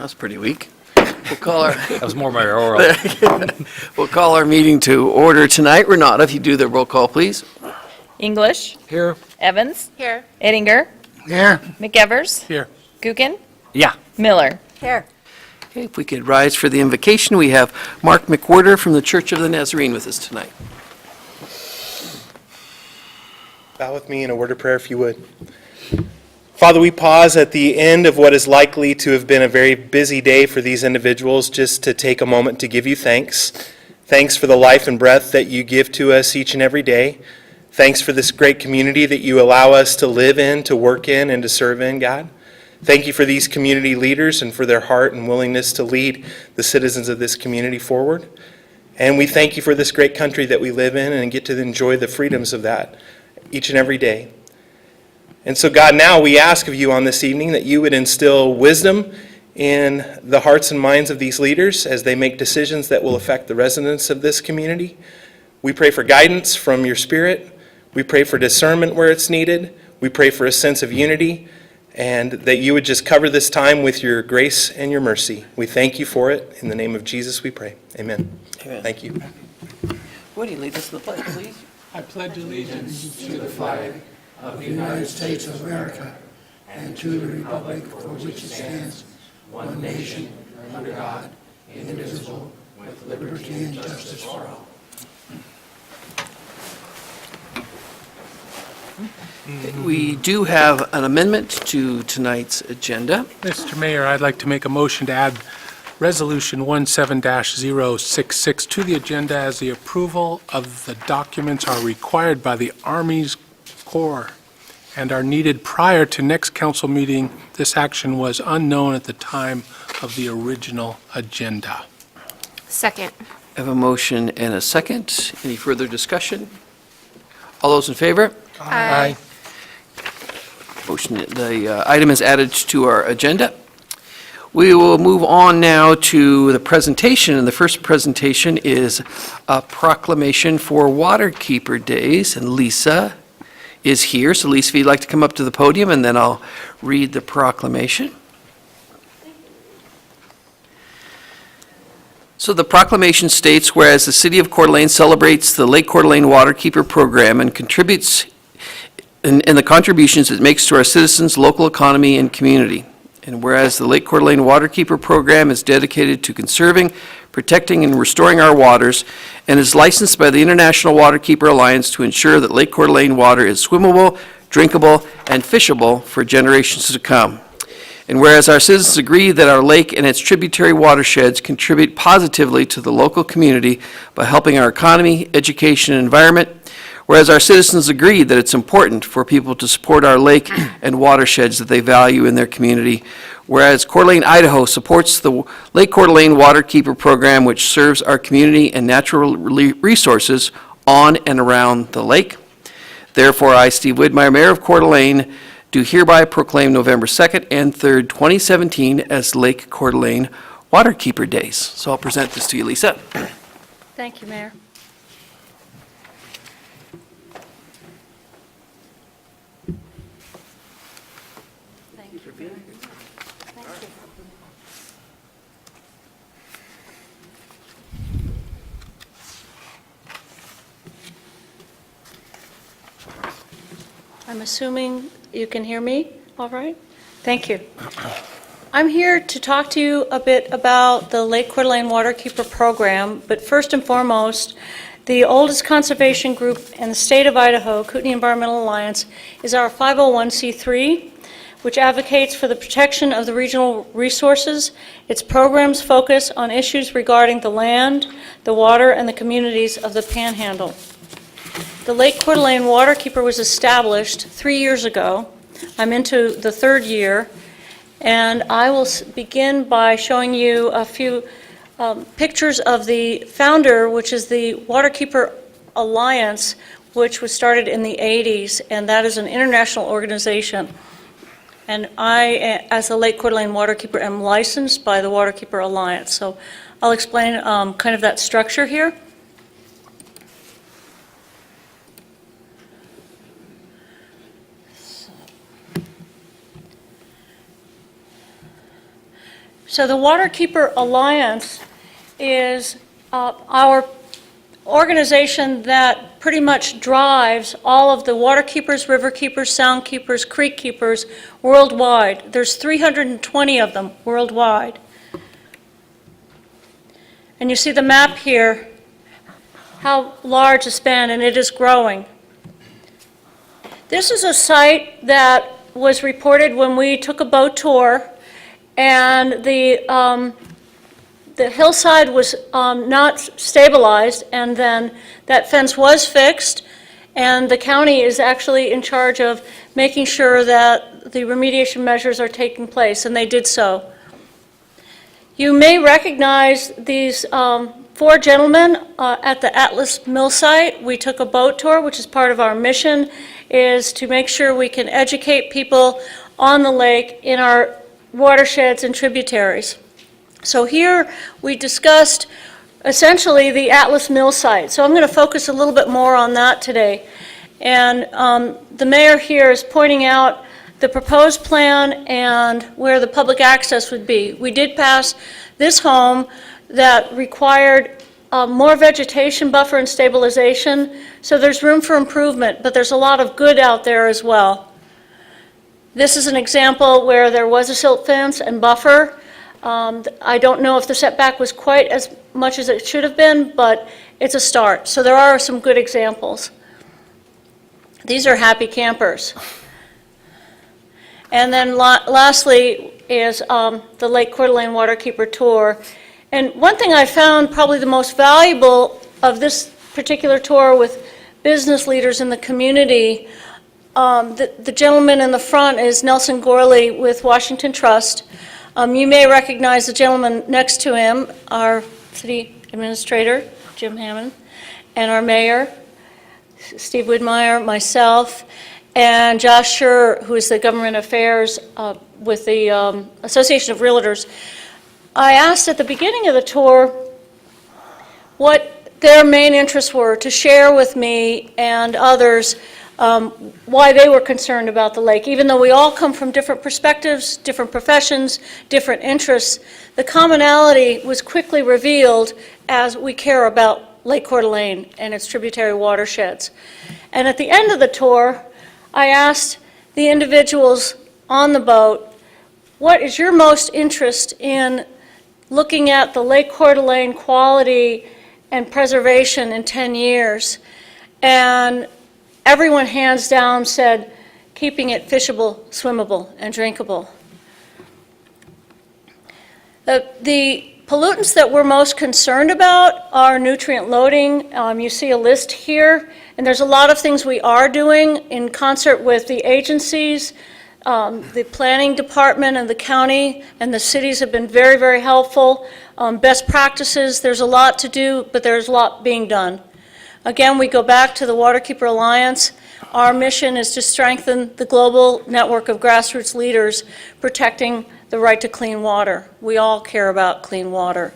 That's pretty weak. We'll call our That was more my oral. we'll call our meeting to order tonight. Renata, if you do the roll call, please. English. Here. Evans. Here. Ettinger. Here. McEvers. Here. Gookin. Yeah. Miller. Here. Okay, if we could rise for the invocation, we have Mark McWhorter from the Church of the Nazarene with us tonight. Bow with me in a word of prayer, if you would. Father, we pause at the end of what is likely to have been a very busy day for these individuals just to take a moment to give you thanks. Thanks for the life and breath that you give to us each and every day. Thanks for this great community that you allow us to live in, to work in, and to serve in, God. Thank you for these community leaders and for their heart and willingness to lead the citizens of this community forward. And we thank you for this great country that we live in and get to enjoy the freedoms of that each and every day. And so, God, now we ask of you on this evening that you would instill wisdom in the hearts and minds of these leaders as they make decisions that will affect the residents of this community. We pray for guidance from your Spirit. We pray for discernment where it's needed. We pray for a sense of unity, and that you would just cover this time with your grace and your mercy. We thank you for it. In the name of Jesus we pray. Amen. Amen. Thank you. Would you lead us in the pledge, please? I pledge allegiance to the flag of the United States of America and to the republic for which it stands, one nation, under God, indivisible, with liberty and justice for all. We do have an amendment to tonight's agenda. Mr. Mayor, I'd like to make a motion to add Resolution 17-066 to the agenda as the approval of the documents are required by the Army's Coeur and are needed prior to next council meeting. This action was unknown at the time of the original agenda. Second. I have a motion and a second. Any further discussion? All those in favor? Aye. Motion, the item is added to our agenda. We will move on now to the presentation, and the first presentation is a proclamation for Waterkeeper Days, and Lisa is here. So Lisa, if you'd like to come up to the podium, and then I'll read the proclamation. So the proclamation states, whereas the City of Coeur d'Alene celebrates the Lake Coeur d'Alene Waterkeeper Program and contributes in the contributions it makes to our citizens, local economy, and community. And whereas the Lake Coeur d'Alene Waterkeeper Program is dedicated to conserving, protecting, and restoring our waters, and is licensed by the International Waterkeeper Alliance to ensure that Lake Coeur d'Alene water is swimmable, drinkable, and fishable for generations to come. And whereas our citizens agree that our lake and its tributary watersheds contribute positively to the local community by helping our economy, education, and environment, whereas our citizens agree that it's important for people to support our lake and watersheds that they value in their community, whereas Coeur d'Alene, Idaho supports the Lake Coeur d'Alene Waterkeeper Program, which serves our community and natural resources on and around the lake. Therefore, I, Steve Widmeyer, Mayor of Coeur d'Alene, do hereby proclaim November 2nd and 3rd, 2017 as Lake Coeur d'Alene Waterkeeper Days. So I'll present this to you, Lisa. Thank you, Mayor. Thank you. Thank you. I'm assuming you can hear me all right? Thank you. I'm here to talk to you a bit about the Lake Coeur d'Alene Waterkeeper Program, but first and foremost, the oldest conservation group in the state of Idaho, Kootenai Environmental Alliance, is our 501c3, which advocates for the protection of the regional resources. Its programs focus on issues regarding the land, the water, and the communities of the Panhandle. The Lake Coeur d'Alene Waterkeeper was established 3 years ago. I'm into the third year, and I will begin by showing you a few pictures of the founder, which is the Waterkeeper Alliance, which was started in the 80s, and that is an international organization. And I, as a Lake Coeur d'Alene Waterkeeper, am licensed by the Waterkeeper Alliance. So I'll explain kind of that structure here. So the Waterkeeper Alliance is our organization that pretty much drives all of the water keepers, river keepers, sound keepers, creek keepers worldwide. There's 320 of them worldwide. And you see the map here, how large the span, and it is growing. This is a site that was reported when we took a boat tour, and the hillside was not stabilized, and then that fence was fixed, and the county is actually in charge of making sure that the remediation measures are taking place, and they did so. You may recognize these 4 gentlemen at the Atlas Mill site. We took a boat tour, which is part of our mission, is to make sure we can educate people on the lake in our watersheds and tributaries. So here we discussed essentially the Atlas Mill site. So I'm going to focus a little bit more on that today. And the mayor here is pointing out the proposed plan and where the public access would be. We did pass this home that required more vegetation buffer and stabilization, so there's room for improvement, but there's a lot of good out there as well. This is an example where there was a silt fence and buffer. I don't know if the setback was quite as much as it should have been, but it's a start. So there are some good examples. These are happy campers. And then lastly is the Lake Coeur d'Alene Waterkeeper Tour. And one thing I found probably the most valuable of this particular tour with business leaders in the community, the gentleman in the front is Nelson Gorley with Washington Trust. You may recognize the gentleman next to him, our city administrator, Jim Hammond, and our mayor, Steve Widmeyer, myself, and Josh Schur, who is the government affairs with the Association of Realtors. I asked at the beginning of the tour what their main interests were to share with me and others why they were concerned about the lake. Even though we all come from different perspectives, different professions, different interests, the commonality was quickly revealed as we care about Lake Coeur d'Alene and its tributary watersheds. And at the end of the tour, I asked the individuals on the boat, what is your most interest in looking at the Lake Coeur d'Alene quality and preservation in 10 years? And everyone hands down said, keeping it fishable, swimmable, and drinkable. The pollutants that we're most concerned about are nutrient loading. You see a list here, and there's a lot of things we are doing in concert with the agencies. The planning department and the county and the cities have been very, very helpful. Best practices, there's a lot to do, but there's a lot being done. Again, we go back to the Waterkeeper Alliance. Our mission is to strengthen the global network of grassroots leaders protecting the right to clean water. We all care about clean water.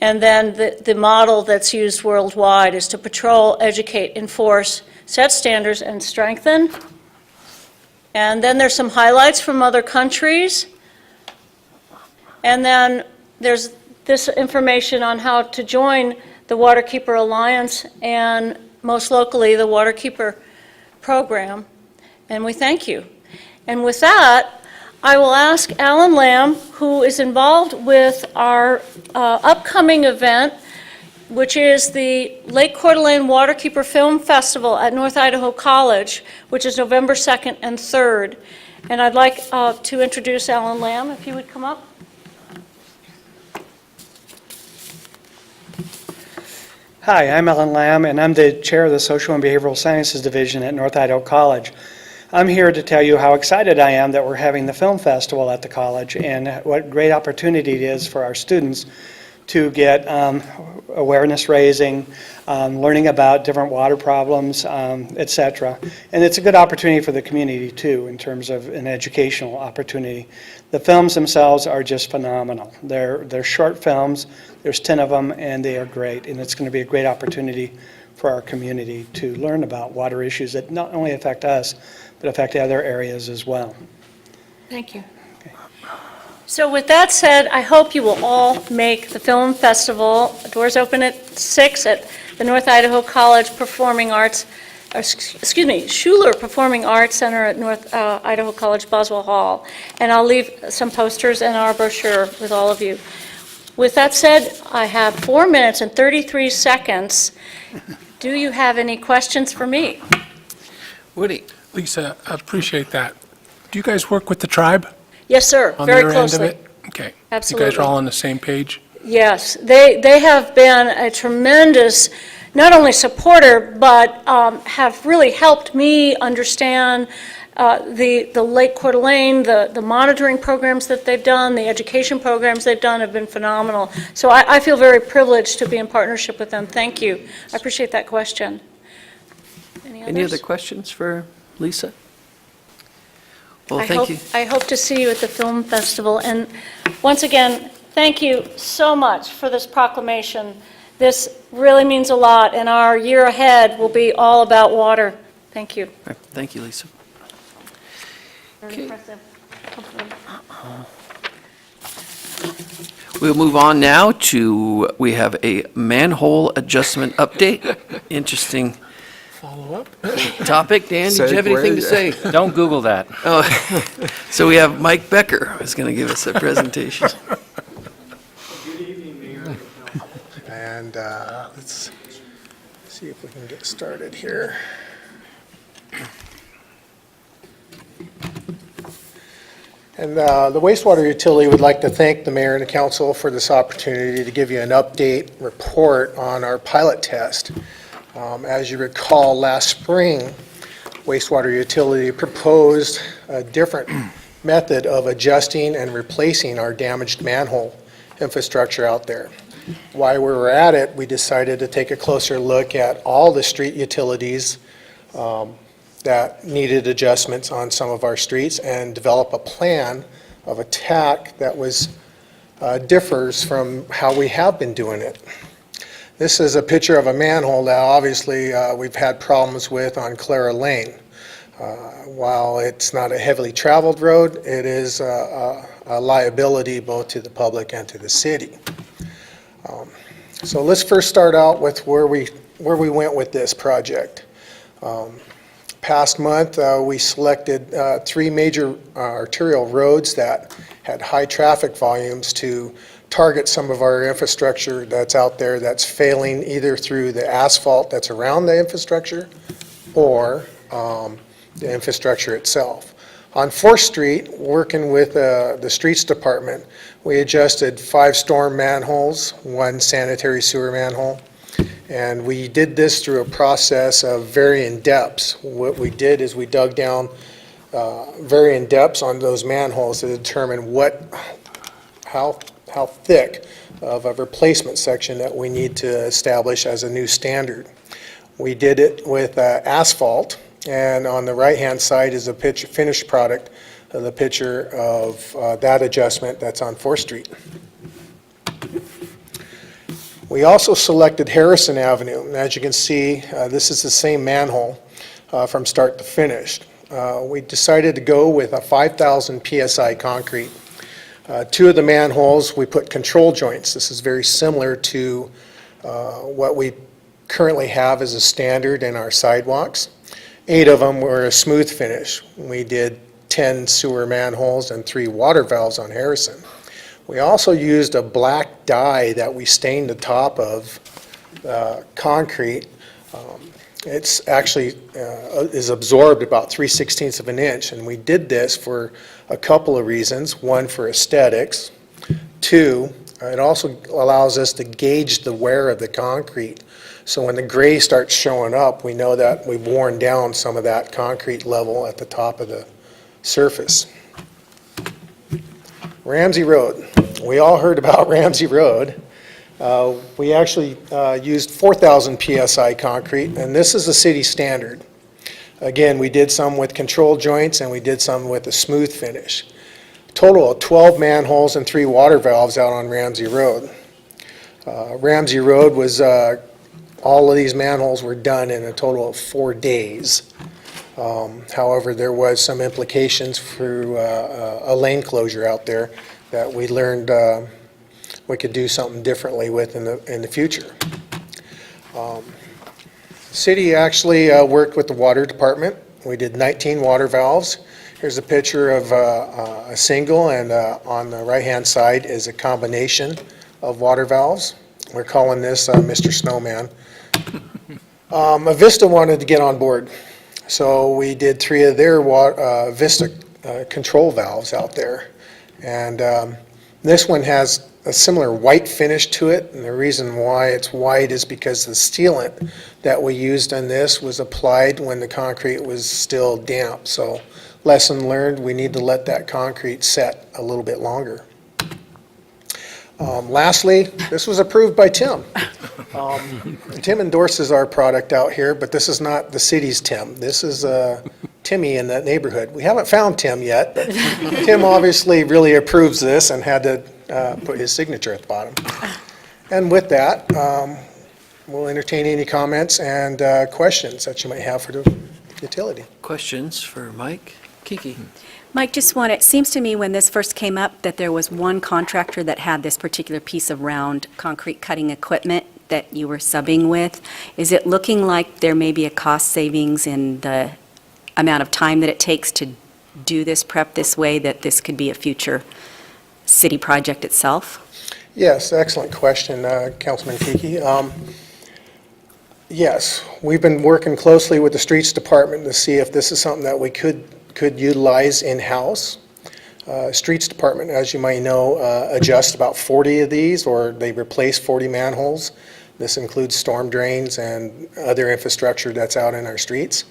And then the model that's used worldwide is to patrol, educate, enforce, set standards, and strengthen. And then there's some highlights from other countries. And then there's this information on how to join the Waterkeeper Alliance and most locally the Waterkeeper program. And we thank you. And with that, I will ask Alan Lamb, who is involved with our upcoming event, which is the Lake Coeur d'Alene Waterkeeper Film Festival at North Idaho College, which is November 2nd and 3rd. And I'd like to introduce Alan Lamb, if you would come up. Hi, I'm Alan Lamb, and I'm the chair of the Social and Behavioral Sciences Division at North Idaho College. I'm here to tell you how excited I am that we're having the film festival at the college and what great opportunity it is for our students to get awareness raising, learning about different water problems, etc. And it's a good opportunity for the community too in terms of an educational opportunity. The films themselves are just phenomenal. They're short films, there's 10 of them, and they are great, and it's going to be a great opportunity for our community to learn about water issues that not only affect us, but affect other areas as well. Thank you. Okay. So with that said, I hope you will all make the film festival. Doors open at 6 at the North Idaho College Performing Arts, excuse me, Schuler Performing Arts Center at North Idaho College Boswell Hall. And I'll leave some posters and our brochure with all of you. With that said, I have 4 minutes and 33 seconds. Do you have any questions for me? Woody? Lisa, I appreciate that. Do you guys work with the tribe Yes, sir, on very their end of closely. it? Okay. You guys Absolutely. are all on the same page? Yes, they have been a tremendous, not only supporter, but have really helped me understand the Lake Coeur d'Alene, the monitoring programs that they've done, the education programs they've done have been phenomenal. So I feel very privileged to be in partnership with them. Thank you. I appreciate that question. Any other questions for Lisa? Well, I thank hope- you. I hope to see you at the film festival. And once again, thank you so much for this proclamation. This really means a lot, and our year ahead will be all about water. Thank you. All right, thank you, Lisa. Very Okay. impressive. We'll move on now to, we have a manhole adjustment update. Interesting Follow up? topic. Dan, did you have anything to say? Don't Google that. Oh, so we have Mike Becker who's going to give us a presentation. Good evening, Mayor. And let's see if we can get started here. And the wastewater utility would like to thank the mayor and the council for this opportunity to give you an update report on our pilot test. As you recall, last spring, wastewater utility proposed a different method of adjusting and replacing our damaged manhole infrastructure out there. While we were at it, we decided to take a closer look at all the street utilities that needed adjustments on some of our streets and develop a plan of attack that differs from how we have been doing it. This is a picture of a manhole that obviously we've had problems with on Clara Lane. While it's not a heavily traveled road, it is a liability both to the public and to the city. So let's first start out with where we went with this project. Past month, we selected 3 major arterial roads that had high traffic volumes to target some of our infrastructure that's out there that's failing either through the asphalt that's around the infrastructure or the infrastructure itself. On 4th Street, working with the streets department, we adjusted 5 storm manholes, 1 sanitary sewer manhole, and we did this through a process of varying depths. What we did is we dug down varying depths on those manholes to determine how thick of a replacement section that we need to establish as a new standard. We did it with asphalt, and on the right-hand side is a finished product of the picture of that adjustment that's on 4th Street. We also selected Harrison Avenue, and as you can see, this is the same manhole from start to finish. We decided to go with a 5,000 PSI concrete. 2 of the manholes, we put control joints. This is very similar to what we currently have as a standard in our sidewalks. 8 of them were a smooth finish. We did 10 sewer manholes and 3 water valves on Harrison. We also used a black dye that we stained the top of concrete. It's actually is absorbed about 3/16 of an inch, and we did this for a couple of reasons. 1, for aesthetics. 2, it also allows us to gauge the wear of the concrete. So when the gray starts showing up, we know that we've worn down some of that concrete level at the top of the surface. Ramsey Road. We all heard about Ramsey Road. We actually used 4,000 PSI concrete, and this is a city standard. Again, we did some with control joints and we did some with a smooth finish. Total of 12 manholes and 3 water valves out on Ramsey Road. Ramsey Road was, all of these manholes were done in a total of 4 days. However, there was some implications through a lane closure out there that we learned we could do something differently with in the future. City actually worked with the water department. We did 19 water valves. Here's a picture of a single, and on the right-hand side is a combination of water valves. We're calling this Mr. Snowman. Avista wanted to get on board, so we did 3 of their Vista control valves out there. And this one has a similar white finish to it, and the reason why it's white is because the sealant that we used on this was applied when the concrete was still damp. So lesson learned, we need to let that concrete set a little bit longer. Lastly, this was approved by Tim. Tim endorses our product out here, but this is not the city's Tim. This is Timmy in that neighborhood. We haven't found Tim yet, but Tim obviously really approves this and had to put his signature at the bottom. And with that, we'll entertain any comments and questions that you might have for the utility. Questions for Mike? Kiki? Mike, it seems to me when this first came up that there was one contractor that had this particular piece of round concrete cutting equipment that you were subbing with. Is it looking like there may be a cost savings in the amount of time that it takes to do this prep this way, that this could be a future city project itself? Yes, excellent question, Councilman Kiki. Yes, we've been working closely with the streets department to see if this is something that we could utilize in-house. Streets department, as you might know, adjusts about 40 of these, or they replace 40 manholes. This includes storm drains and other infrastructure that's out in our streets.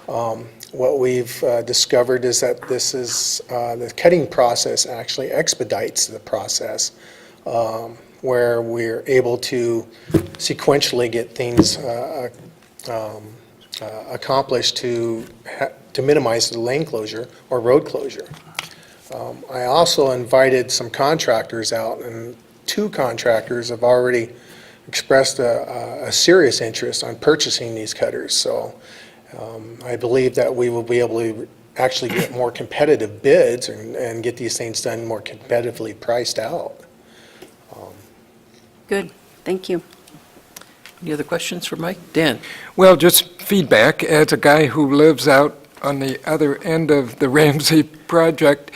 What we've discovered is that this is the cutting process actually expedites the process, where we're able to sequentially get things accomplished to minimize the lane closure or road closure. I also invited some contractors out, and 2 contractors have already expressed a serious interest on purchasing these cutters. So I believe that we will be able to actually get more competitive bids and get these things done more competitively priced out. Good, thank you. Any other questions for Mike? Dan? Well, just feedback, as a guy who lives out on the other end of the Ramsey project,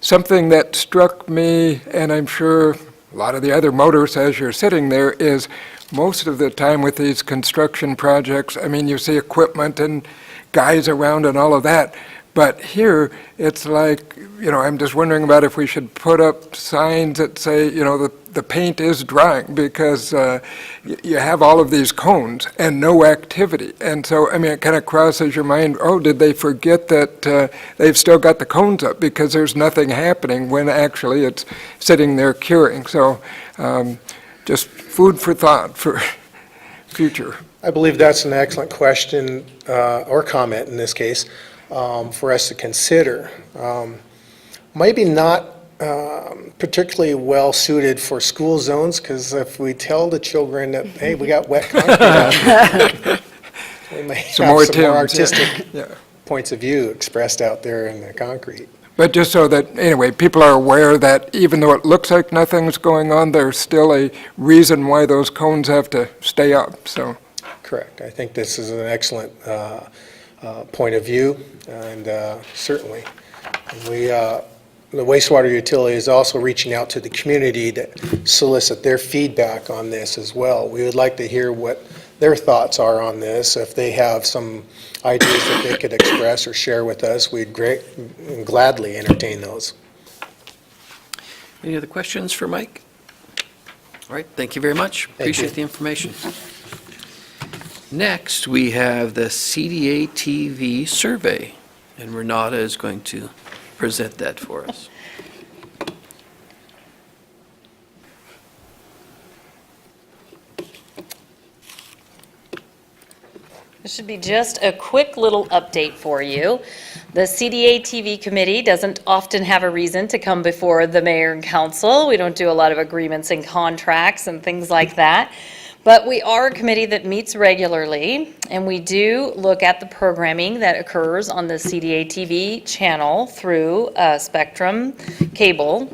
something that struck me, and I'm sure a lot of the other motors as you're sitting there, is most of the time with these construction projects, I mean, you see equipment and guys around and all of that, but here it's like, I'm just wondering about if we should put up signs that say, the paint is drying, because you have all of these cones and no activity. And so, it kind of crosses your mind, oh, did they forget that they've still got the cones up because there's nothing happening when actually it's sitting there curing. So just food for thought for future. I believe that's an excellent question or comment in this case for us to consider. Maybe not particularly well suited for school zones, because if we tell the children that, hey, we got wet concrete out there, we may have some more artistic points of view expressed out there in the concrete. But just so that, anyway, people are aware that even though it looks like nothing's going on, there's still a reason why those cones have to stay up, so. Correct. I think this is an excellent point of view, and certainly. The wastewater utility is also reaching out to the community to solicit their feedback on this as well. We would like to hear what their thoughts are on this. If they have some ideas that they could express or share with us, we'd gladly entertain those. Any other questions for Mike? All right, thank you very much. Appreciate the information. Next, we have the CDA TV survey, and Renata is going to present that for us. This should be just a quick little update for you. The CDA TV committee doesn't often have a reason to come before the mayor and council. We don't do a lot of agreements and contracts and things like that. But we are a committee that meets regularly, and we do look at the programming that occurs on the CDA TV channel through Spectrum cable.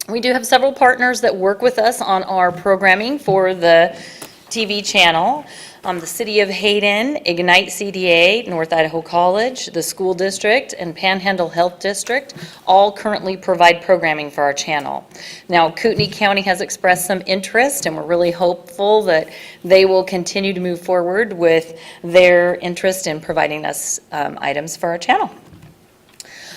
We do have several partners that work with us on our programming for the TV channel. The City of Hayden, Ignite CDA, North Idaho College, the School District, and Panhandle Health District all currently provide programming for our channel. Now, Kootenai County has expressed some interest, and we're really hopeful that they will continue to move forward with their interest in providing us items for our channel.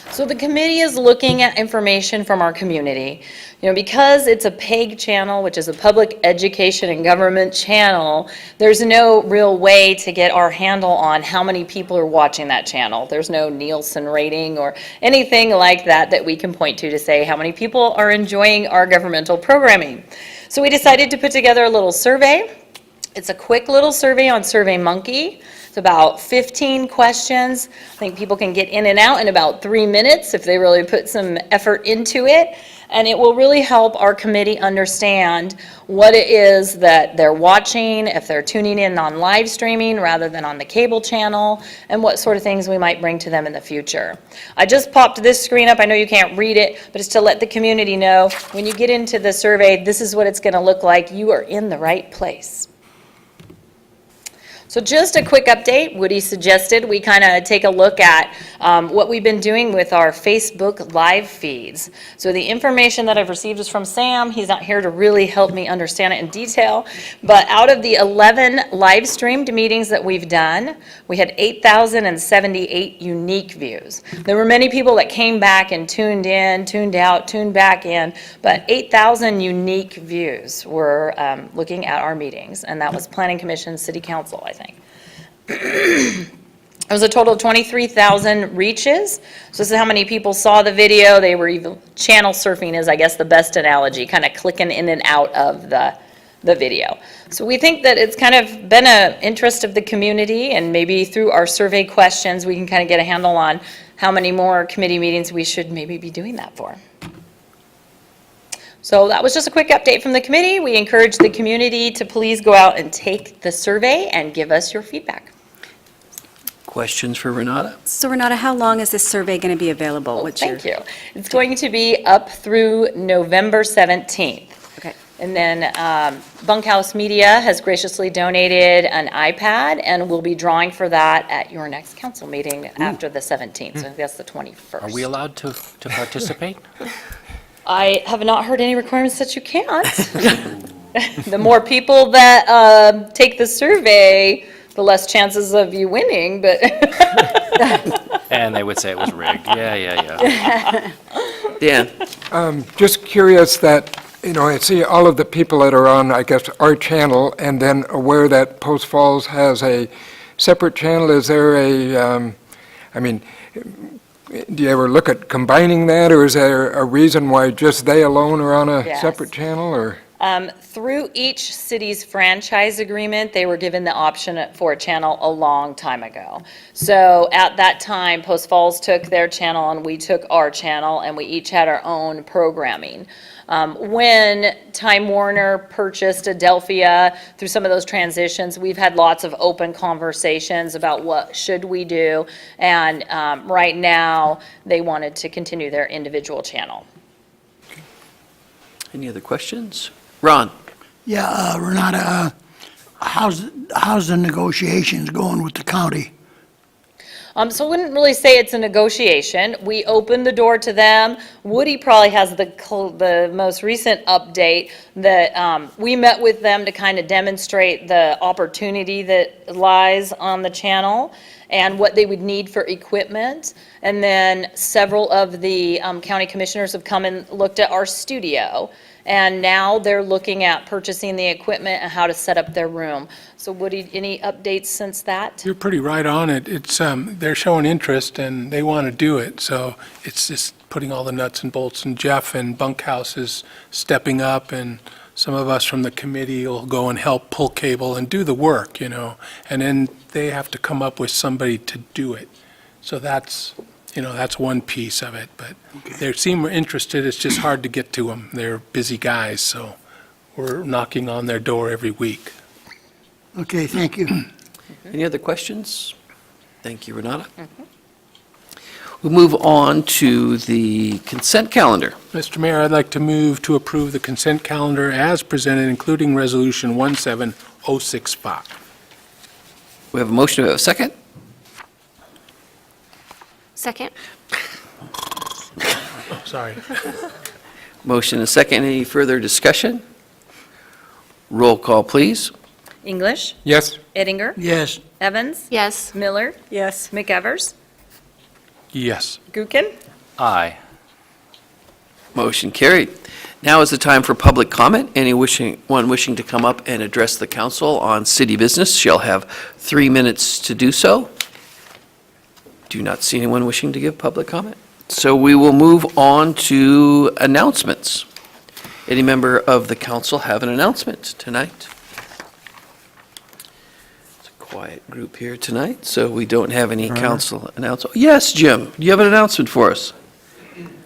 So the committee is looking at information from our community. You know, because it's a PEG channel, which is a public education and government channel, there's no real way to get our handle on how many people are watching that channel. There's no Nielsen rating or anything like that that we can point to say how many people are enjoying our governmental programming. So we decided to put together a little survey. It's a quick little survey on SurveyMonkey. It's about 15 questions. I think people can get in and out in about 3 minutes if they really put some effort into it. And it will really help our committee understand what it is that they're watching, if they're tuning in on live streaming rather than on the cable channel, and what sort of things we might bring to them in the future. I just popped this screen up. I know you can't read it, but it's to let the community know when you get into the survey, this is what it's going to look like. You are in the right place. So just a quick update. Woody suggested we kind of take a look at what we've been doing with our Facebook live feeds. So the information that I've received is from Sam. He's not here to really help me understand it in detail. But out of the 11 live streamed meetings that we've done, we had 8,078 unique views. There were many people that came back and tuned in, tuned out, tuned back in, but 8,000 unique views were looking at our meetings. And that was Planning Commission, City Council, I think. It was a total of 23,000 reaches. So this is how many people saw the video. They were even channel surfing is, I guess, the best analogy, kind of clicking in and out of the video. So we think that it's kind of been an interest of the community, and maybe through our survey questions, we can kind of get a handle on how many more committee meetings we should maybe be doing that for. So that was just a quick update from the committee. We encourage the community to please go out and take the survey and give us your feedback. Questions for Renata? So Renata, how long is this survey going to be available? Oh, thank you. It's going to be up through November 17th. Okay. And then Bunkhouse Media has graciously donated an iPad, and we'll be drawing for that at your next council meeting after the 17th. So that's the 21st. Are we allowed to participate? I have not heard any requirements that you can't. The more people that take the survey, the less chances of you winning, but. And they would say it was rigged. Yeah. Dan? Just curious that, you know, I see all of the people that are on, I guess, our channel, and then aware that Post Falls has a separate channel. Is there a, do you ever look at combining that, or is there a reason why just they alone are on a Yes. separate channel, or? Through each city's franchise agreement, they were given the option for a channel a long time ago. So at that time, Post Falls took their channel and we took our channel, and we each had our own programming. When Time Warner purchased Adelphia, through some of those transitions, we've had lots of open conversations about what should we do, and right now, they wanted to continue their individual channel. Any other questions? Ron? Yeah, Renata, how's the negotiations going with the county? So I wouldn't really say it's a negotiation. We opened the door to them. Woody probably has the most recent update that we met with them to kind of demonstrate the opportunity that lies on the channel and what they would need for equipment. And then several of the county commissioners have come and looked at our studio. And now they're looking at purchasing the equipment and how to set up their room. So Woody, any updates since that? You're pretty right on it. It's, they're showing interest and they want to do it, so it's just putting all the nuts and bolts, and Jeff and Bunkhouse is stepping up, and some of us from the committee will go and help pull cable and do the work, you know, and then they have to come up with somebody to do it. So that's, you know, that's one piece of it, but they seem interested. It's just hard to get to them. They're busy guys, so we're knocking on their door every week. Okay, thank you. Any other questions? Thank you, Renata. We'll move on to the consent calendar. Mr. Mayor, I'd like to move to approve the consent calendar as presented, including Resolution 17065. We have a motion, we have a second? Second. Sorry. Motion and a second. Any further discussion? Roll call, please. English, Yes? Eddinger, Yes. Evans, Yes. Miller, Yes. McEvers, Yes. Gookin. Aye. Motion carried. Now is the time for public comment. Anyone wishing to come up and address the council on city business shall have 3 minutes to do so. Do not see anyone wishing to give public comment. So we will move on to announcements. Any member of the council have an announcement tonight? It's a quiet group here tonight, so we don't have any council announcements. Yes, Jim, do you have an announcement for us?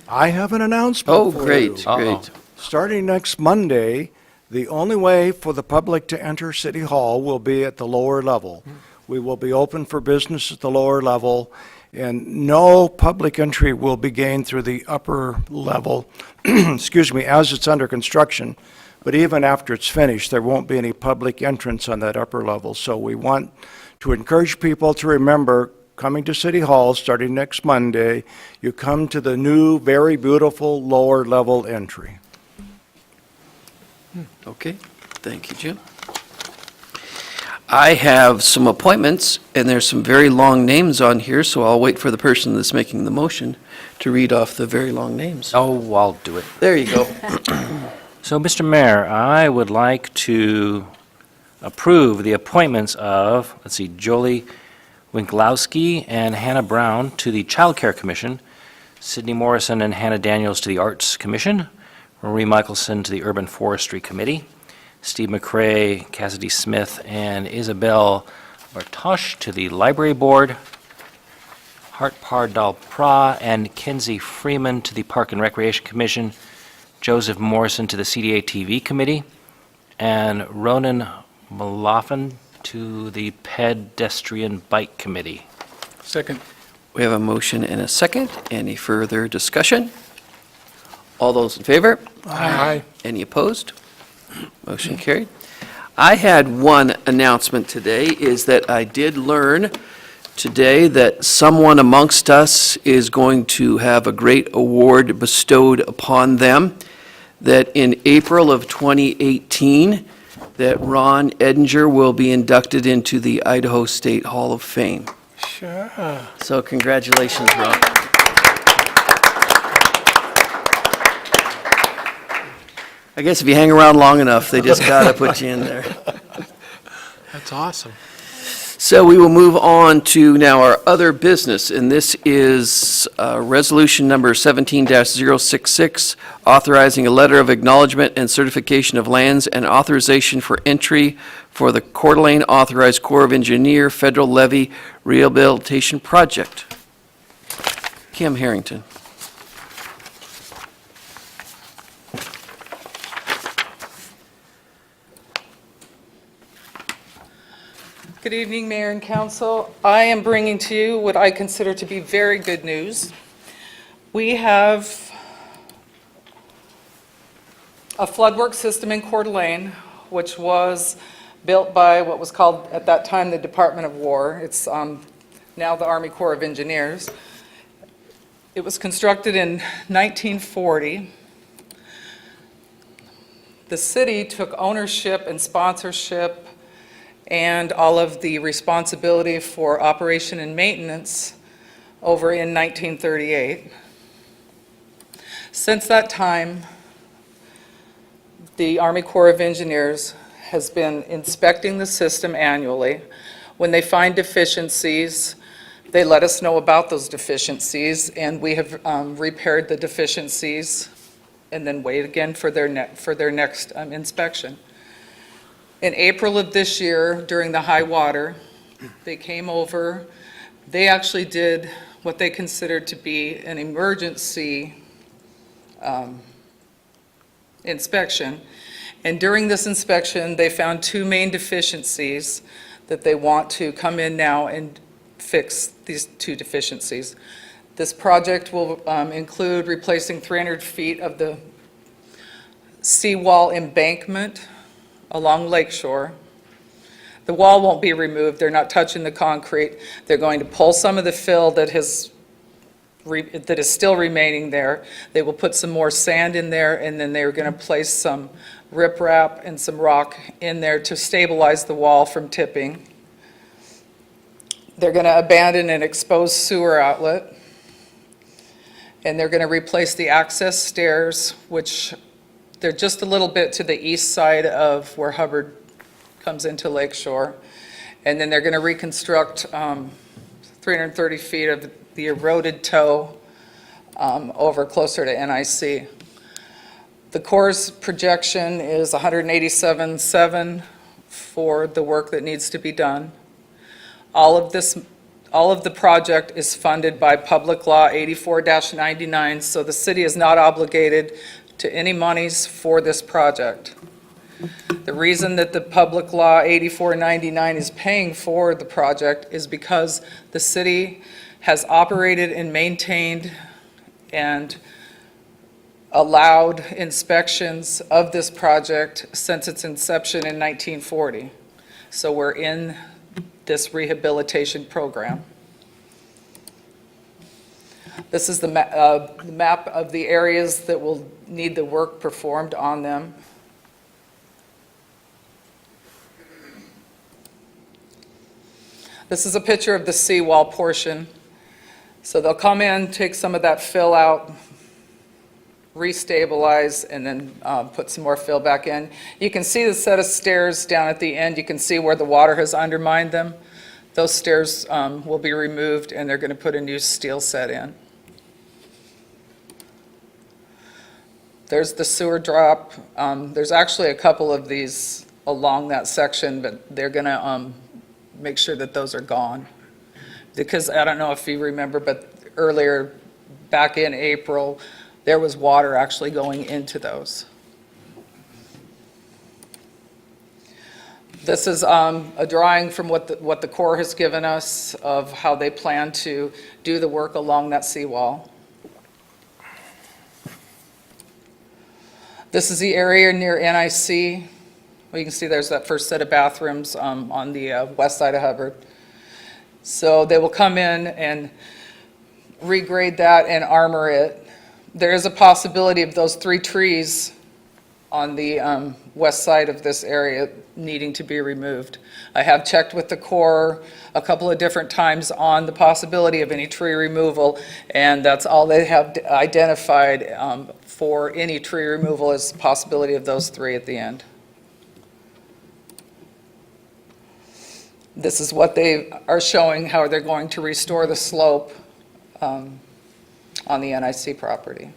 I have an announcement Oh, for great, you. great. Starting next Monday, the only way for the public to enter City Hall will be at the lower level. We will be open for business at the lower level, and no public entry will be gained through the upper level, excuse me, as it's under construction. But even after it's finished, there won't be any public entrance on that upper level. So we want to encourage people to remember, coming to City Hall starting next Monday, you come to the new, very beautiful lower level entry. Okay, thank you, Jim. I have some appointments, and there's some very long names on here, so I'll wait for the person that's making the motion to read off the very long names. Oh, I'll do it. There you go. So, Mr. Mayor, I would like to approve the appointments of, Jolie Winklowski and Hannah Brown to the Child Care Commission, Sydney Morrison and Hannah Daniels to the Arts Commission, Marie Michelson to the Urban Forestry Committee, Steve McCrae, Cassidy Smith, and Isabel Bartosh to the Library Board, Hartpar Dalpra and Kenzie Freeman to the Park and Recreation Commission, Joseph Morrison to the CDA TV Committee, and Ronan Malafan to the Pedestrian Bike Committee. Second. We have a motion and a second. Any further discussion? All those in favor? Aye. Any opposed? Motion carried. I had one announcement today, is that I did learn today that someone amongst us is going to have a great award bestowed upon them, that in April of 2018, that Ron Edinger will be inducted into the Idaho State Hall of Fame. Sure. So congratulations, Ron. I guess if you hang around long enough, they just got to put you in there. That's awesome. So we will move on to now our other business, and this is Resolution Number 17-066, authorizing a letter of acknowledgment and certification of lands and authorization for entry for the Coeur d'Alene Authorized Corps of Engineer Federal Levee Rehabilitation Project. Kim Harrington. Good evening, Mayor and Council. I am bringing to you what I consider to be very good news. We have a floodwork system in Coeur d'Alene, which was built by what was called at that time the Department of War. It's now the Army Corps of Engineers. It was constructed in 1940. The city took ownership and sponsorship and all of the responsibility for operation and maintenance over in 1938. Since that time, the Army Corps of Engineers has been inspecting the system annually. When they find deficiencies, they let us know about those deficiencies, and we have repaired the deficiencies and then wait again for their next inspection. In April of this year, during the high water, they came over. They actually did what they considered to be an emergency inspection. And during this inspection, they found two main deficiencies that they want to come in now and fix these two deficiencies. This project will include replacing 300 feet of the seawall embankment along Lakeshore. The wall won't be removed. They're not touching the concrete. They're going to pull some of the fill that is still remaining there. They will put some more sand in there, and then they're going to place some riprap and some rock in there to stabilize the wall from tipping. They're going to abandon an exposed sewer outlet, and they're going to replace the access stairs, which they're just a little bit to the east side of where Hubbard comes into Lakeshore. And then they're going to reconstruct 330 feet of the eroded toe over closer to NIC. The Coeur's projection is 187.7 for the work that needs to be done. All of the project is funded by Public Law 84-99, so the city is not obligated to any monies for this project. The reason that the Public Law 84-99 is paying for the project is because the city has operated and maintained and allowed inspections of this project since its inception in 1940. So we're in this rehabilitation program. This is the map of the areas that will need the work performed on them. This is a picture of the seawall portion. So they'll come in, take some of that fill out, restabilize, and then put some more fill back in. You can see the set of stairs down at the end. You can see where the water has undermined them. Those stairs will be removed, and they're going to put a new steel set in. There's the sewer drop. There's actually a couple of these along that section, but they're going to make sure that those are gone. Because I don't know if you remember, but earlier, back in April, there was water actually going into those. This is a drawing from what the Coeur has given us of how they plan to do the work along that seawall. This is the area near NIC. Well, you can see there's that first set of bathrooms on the west side of Hubbard. So they will come in and regrade that and armor it. There is a possibility of those 3 trees on the west side of this area needing to be removed. I have checked with the Coeur a couple of different times on the possibility of any tree removal, and that's all they have identified for any tree removal is the possibility of those 3 at the end. This is what they are showing, how they're going to restore the slope on the NIC property.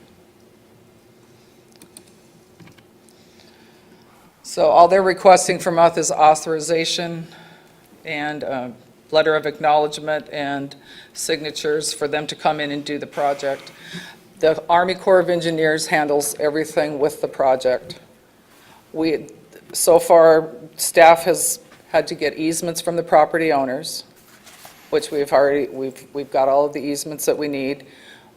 So all they're requesting from us is authorization and a letter of acknowledgement and signatures for them to come in and do the project. The Army Corps of Engineers handles everything with the project. So far, staff has had to get easements from the property owners, which we've got all of the easements that we need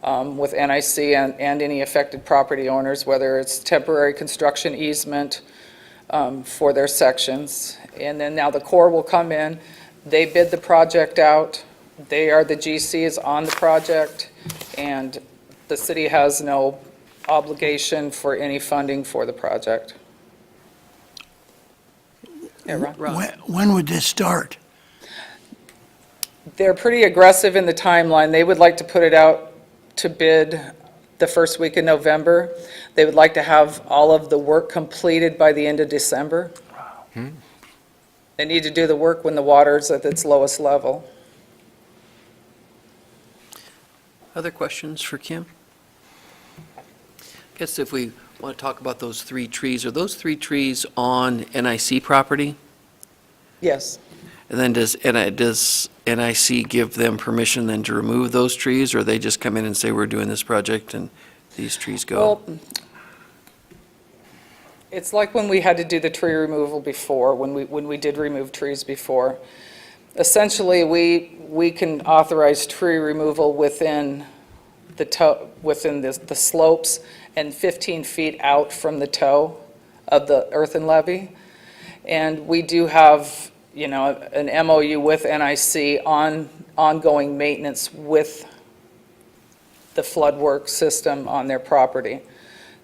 with NIC and any affected property owners, whether it's temporary construction easement for their sections. And then now the Corps will come in, they bid the project out, they are the GCs on the project, and the city has no obligation for any funding for the project. Yeah, Ron? When would this start? They're pretty aggressive in the timeline. They would like to put it out to bid the first week in November. They would like to have all of the work completed by the end of December. They need to do the work when the water's at its lowest level. Other questions for Kim? I guess if we want to talk about those 3 trees, are those 3 trees on NIC property? Yes. And then does NIC give them permission then to remove those trees, or they just come in and say, we're doing this project and these trees go? Well, it's like when we had to do the tree removal before, when we did remove trees before. Essentially, we can authorize tree removal within the toe, within the slopes and 15 feet out from the toe of the earthen levee. And we do have, an MOU with NIC on ongoing maintenance with the flood work system on their property.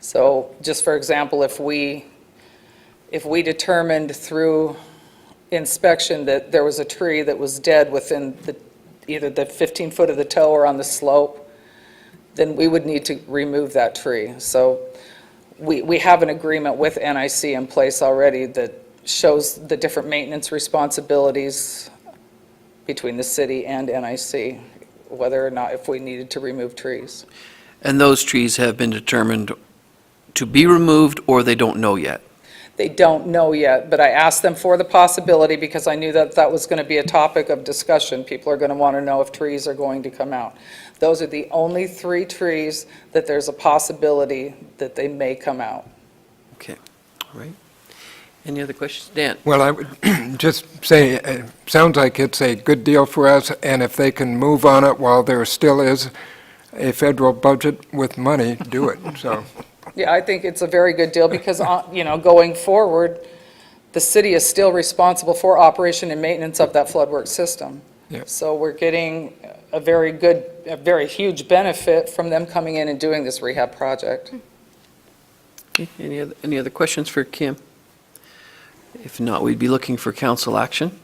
So just for example, if we determined through inspection that there was a tree that was dead within either the 15 foot of the toe or on the slope, then we would need to remove that tree. So we have an agreement with NIC in place already that shows the different maintenance responsibilities between the city and NIC, whether or not if we needed to remove trees. And those trees have been determined to be removed, or they don't know yet? They don't know yet, but I asked them for the possibility because I knew that that was going to be a topic of discussion. People are going to want to know if trees are going to come out. Those are the only 3 trees that there's a possibility that they may come out. Okay, all right. Any other questions? Dan? Well, I would just say, it sounds like it's a good deal for us, and if they can move on it while there still is a federal budget with money, do it, so. Yeah, I think it's a very good deal because, going forward, the city is still responsible for operation and maintenance of that floodwork system. Yep. So we're getting a very huge benefit from them coming in and doing this rehab project. Okay, any other questions for Kim? If not, we'd be looking for council action.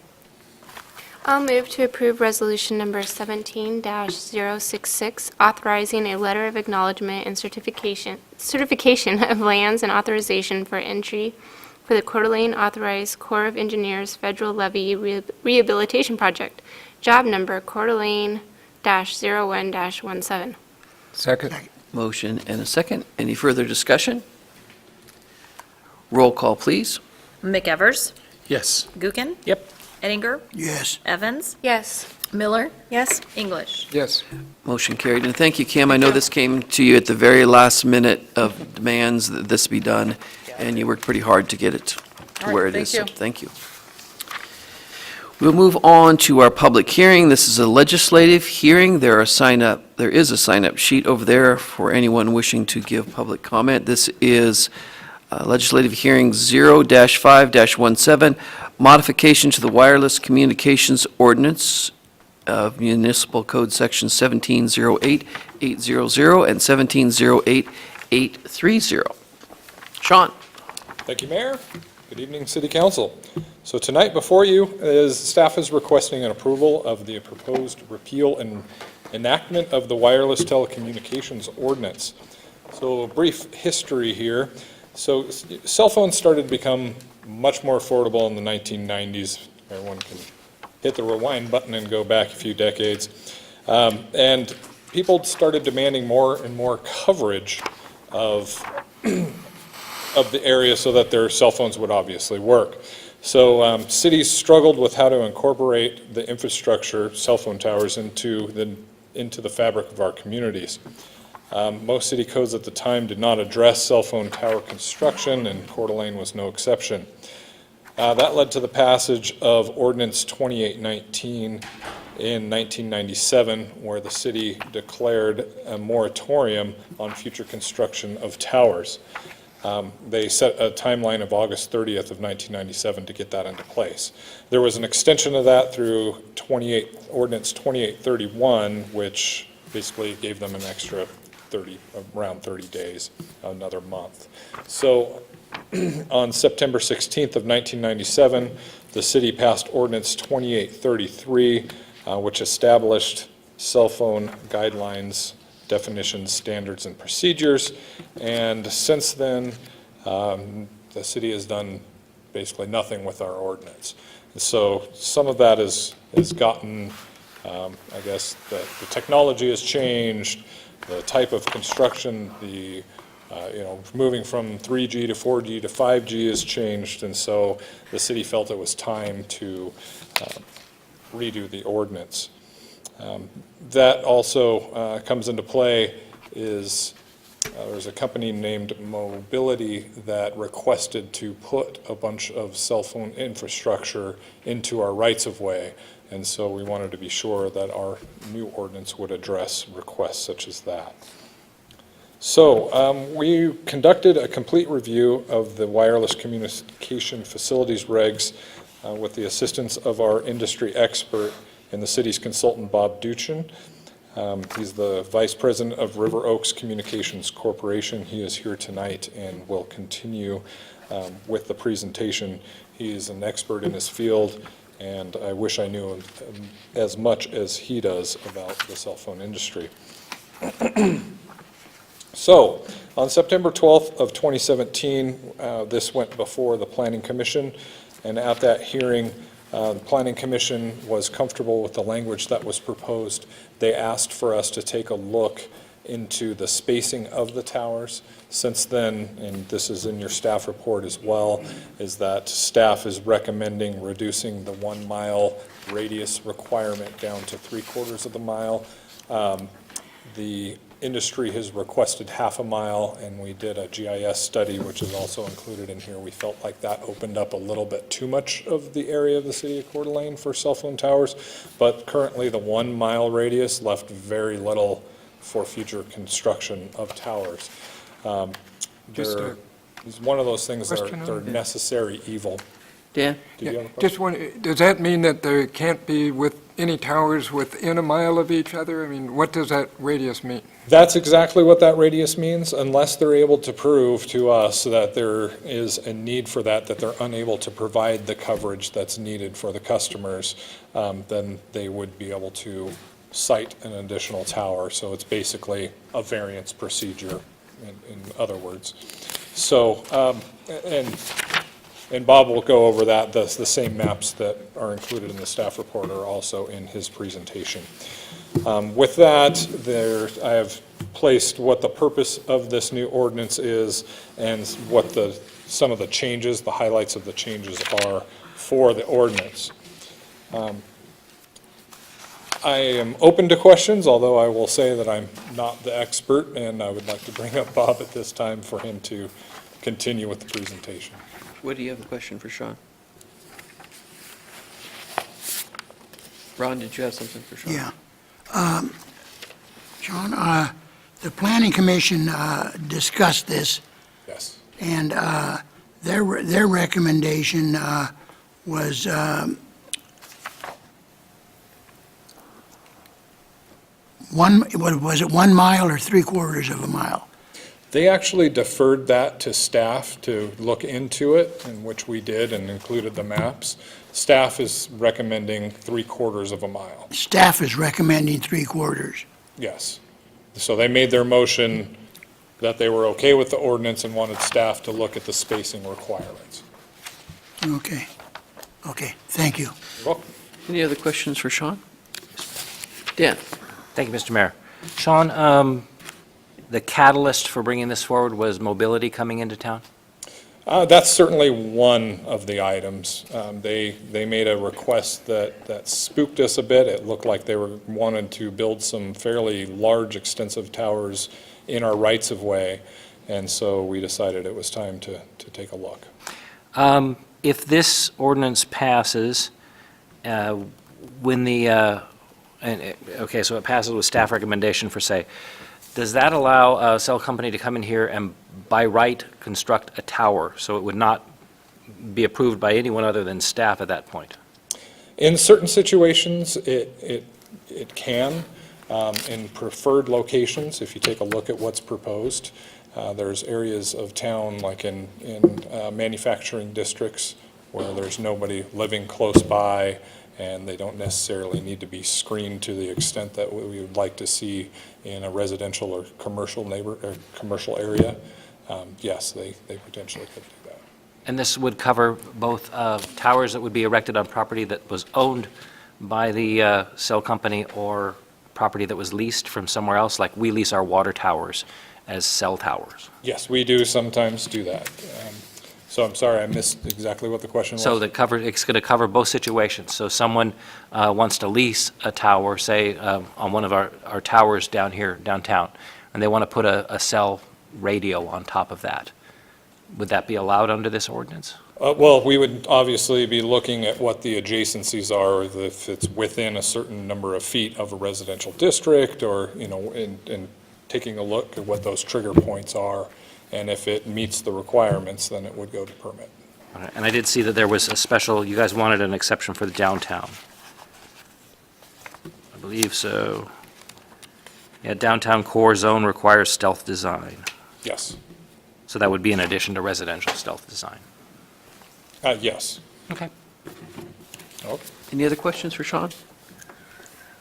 I'll move to approve resolution number 17-066, authorizing a letter of acknowledgment and certification of lands and authorization for entry for the Coeur d'Alene Authorized Corps of Engineers Federal Levee Rehabilitation Project, job number Coeur d'Alene-01-17. Second. Motion and a second. Any further discussion? Roll call, please. McEvers, Yes. Gookin, Yep. Eddinger, Yes. Evans, Yes. Miller, Yes? English. Yes. Motion carried. And thank you, Kim. I know this came to you at the very last minute of demands that this be done, and you worked pretty hard to get it to All where right, it is. thank So thank you. We'll move on to our public hearing. This is a legislative hearing. There is a sign-up sheet over there for anyone wishing to give public comment. This is legislative hearing 0-5-17, modification to the wireless communications ordinance of Municipal Code Section 1708-800 and 1708-830. Sean? Thank you, Mayor. Good evening, City Council. So tonight before you is staff is requesting an approval of the proposed repeal and enactment of the wireless telecommunications ordinance. So a brief history here. So cell phones started to become much more affordable in the 1990s. Everyone can hit the rewind button and go back a few decades. And people started demanding more and more coverage of the area so that their cell phones would obviously work. So cities struggled with how to incorporate the infrastructure, cell phone towers, into the fabric of our communities. Most city codes at the time did not address cell phone tower construction, and Coeur d'Alene was no exception. That led to the passage of Ordinance 2819 in 1997, where the city declared a moratorium on future construction of towers. They set a timeline of August 30th of 1997 to get that into place. There was an extension of that through Ordinance 2831, which basically gave them an extra around 30 days, another month. So on September 16th of 1997, the city passed Ordinance 2833, which established cell phone guidelines, definitions, standards, and procedures. And since then, the city has done basically nothing with our ordinance. So some of that has gotten, I guess, the technology has changed, the type of construction, moving from 3G to 4G to 5G has changed, and so the city felt it was time to redo the ordinance. That also comes into play is there's a company named Mobility that requested to put a bunch of cell phone infrastructure into our rights-of-way, And so we wanted to be sure that our new ordinance would address requests such as that. So we conducted a complete review of the wireless communication facilities regs with the assistance of our industry expert and the city's consultant, Bob Duchen. He's the Vice President of River Oaks Communications Corporation. He is here tonight and will continue with the presentation. He is an expert in his field, and I wish I knew as much as he does about the cell phone industry. So, on September 12th of 2017, this went before the Planning Commission, and at that hearing, the Planning Commission was comfortable with the language that was proposed. They asked for us to take a look into the spacing of the towers. Since then, and this is in your staff report as well, is that staff is recommending reducing the 1 mile radius requirement down to 3/4 of the mile. The industry has requested 1/2 mile, and we did a GIS study, which is also included in here. We felt like that opened up a little bit too much of the area of the city of Coeur d'Alene for cell phone towers, but currently the 1 mile radius left very little for future construction of towers. It's one of those things that are necessary evil. Dan? Did you have a question? Just one, does that mean that there can't be with any towers within a mile of each other? I mean, what does that radius mean? That's exactly what that radius means, unless they're able to prove to us that there is a need for that, that they're unable to provide the coverage that's needed for the customers, then they would be able to site an additional tower. So it's basically a variance procedure, in other words. So, and Bob will go over that. The same maps that are included in the staff report are also in his presentation. With that, I have placed what the purpose of this new ordinance is and what some of the changes, the highlights of the changes are for the ordinance. I am open to questions, although I will say that I'm not the expert, and I would like to bring up Bob at this time for him to continue with the presentation. What do you have a question for Sean? Ron, did you have something for Sean? Yeah. Sean, the Planning Commission discussed this, Yes. and their recommendation was was it 1 mile or 3/4 of a mile? They actually deferred that to staff to look into it, in which we did and included the maps. Staff is recommending 3/4 of a mile. Staff is recommending 3/4. Yes. So they made their motion that they were okay with the ordinance and wanted staff to look at the spacing requirements. Okay. Okay, thank you. You're welcome. Any other questions for Sean? Dan? Thank you, Mr. Mayor. Sean, the catalyst for bringing this forward was mobility coming into town? That's certainly one of the items. They made a request that spooked us a bit. It looked like they wanted to build some fairly large, extensive towers in our rights-of-way, and so we decided it was time to take a look. If this ordinance passes, when okay, so it passes with staff recommendation for, say, does that allow a cell company to come in here and by right construct a tower, so it would not be approved by anyone other than staff at that point? In certain situations, it can. In preferred locations, if you take a look at what's proposed, there's areas of town, like in manufacturing districts, where there's nobody living close by, and they don't necessarily need to be screened to the extent that we would like to see in a residential or commercial commercial area. Yes, they potentially could do that. And this would cover both towers that would be erected on property that was owned by the cell company or property that was leased from somewhere else, like we lease our water towers as cell towers. Yes, we do sometimes do that. So I'm sorry, I missed exactly what the question was. So it's going to cover both situations. So someone wants to lease a tower, say, on one of our towers down here, downtown, and they want to put a cell radio on top of that. Would that be allowed under this ordinance? Well, we would obviously be looking at what the adjacencies are, if it's within a certain number of feet of a residential district, or, you know, and taking a look at what those trigger points are, and if it meets the requirements, then it would go to permit. All right, and I did see that there was a special, you guys wanted an exception for the downtown. I believe so. Yeah, downtown core zone requires stealth design. Yes. So that would be in addition to residential stealth design. Yes. Okay. Okay. Any other questions for Sean?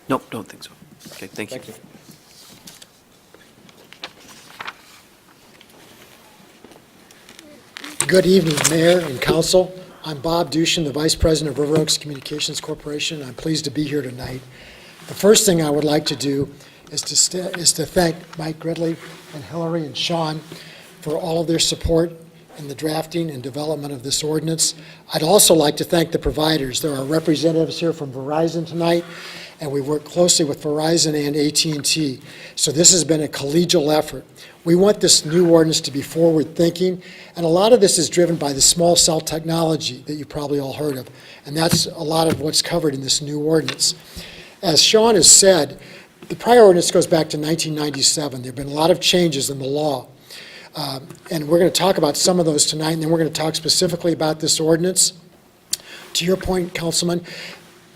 Nope, don't think so. Okay, thank you. Thank you. Good evening, Mayor and Council. I'm Bob Duchen, the Vice President of River Oaks Communications Corporation. I'm pleased to be here tonight. The first thing I would like to do is to thank Mike Gridley and Hillary and Sean for all of their support in the drafting and development of this ordinance. I'd also like to thank the providers. There are representatives here from Verizon tonight, and we work closely with Verizon and AT&T. So this has been a collegial effort. We want this new ordinance to be forward-thinking, and a lot of this is driven by the small cell technology that you've probably all heard of, and that's a lot of what's covered in this new ordinance. As Sean has said, the prior ordinance goes back to 1997. There have been a lot of changes in the law, and we're going to talk about some of those tonight, and then we're going to talk specifically about this ordinance. To your point, Councilman,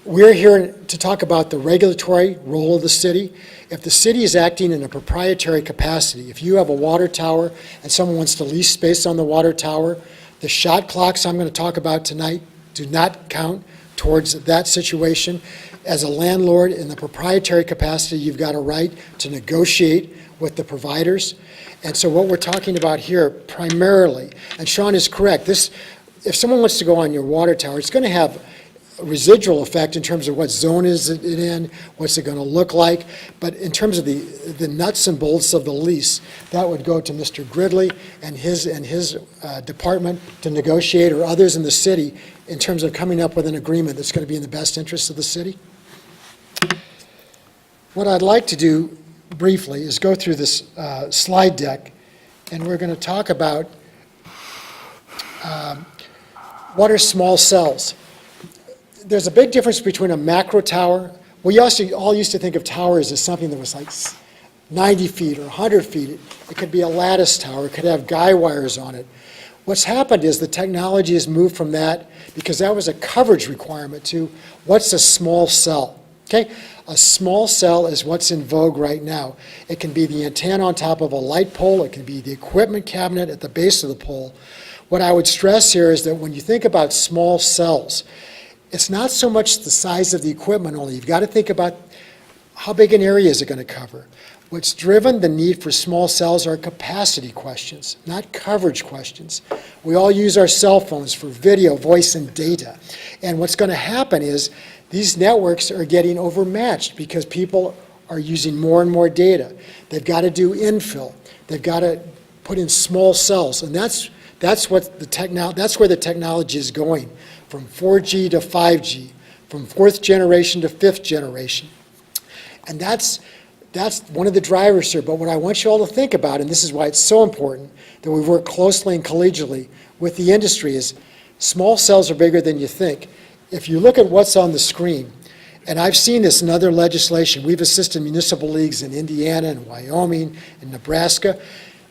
we're here to talk about the regulatory role of the city. If the city is acting in a proprietary capacity, if you have a water tower and someone wants to lease space on the water tower, the shot clocks I'm going to talk about tonight do not count towards that situation. As a landlord in the proprietary capacity, you've got a right to negotiate with the providers. And so what we're talking about here primarily, and Sean is correct, if someone wants to go on your water tower, it's going to have a residual effect in terms of what zone is it in, what's it going to look like. But in terms of the nuts and bolts of the lease, that would go to Mr. Gridley and his department to negotiate, or others in the city, in terms of coming up with an agreement that's going to be in the best interest of the city. What I'd like to do briefly is go through this slide deck, and we're going to talk about what are small cells. There's a big difference between a macro tower. We all used to think of towers as something that was like 90 feet or 100 feet. It could be a lattice tower. It could have guy wires on it. What's happened is the technology has moved from that, because that was a coverage requirement, to what's a small cell. Okay? A small cell is what's in vogue right now. It can be the antenna on top of a light pole. It can be the equipment cabinet at the base of the pole. What I would stress here is that when you think about small cells, it's not so much the size of the equipment only. You've got to think about how big an area is it going to cover. What's driven the need for small cells are capacity questions, not coverage questions. We all use our cell phones for video, voice, and data. And what's going to happen is these networks are getting overmatched because people are using more and more data. They've got to do infill. They've got to put in small cells, and that's where the technology is going, from 4G to 5G, from fourth generation to fifth generation. And that's one of the drivers here. But what I want you all to think about, and this is why it's so important that we work closely and collegially with the industry, is small cells are bigger than you think. If you look at what's on the screen, and I've seen this in other legislation, we've assisted municipal leagues in Indiana and Wyoming and Nebraska.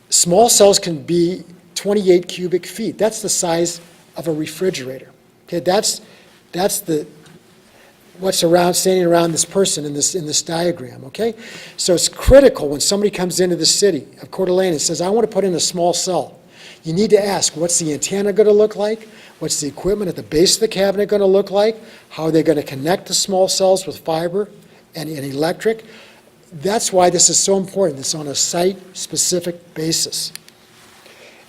Small cells can be 28 cubic feet. That's the size of a refrigerator. Okay, that's what's standing around this person in this diagram. Okay, so it's critical when somebody comes into the city of Coeur d'Alene and says, "I want to put in a small cell." You need to ask, what's the antenna going to look like? What's the equipment at the base of the cabinet going to look like? How are they going to connect the small cells with fiber and electric? That's why this is so important. It's on a site-specific basis.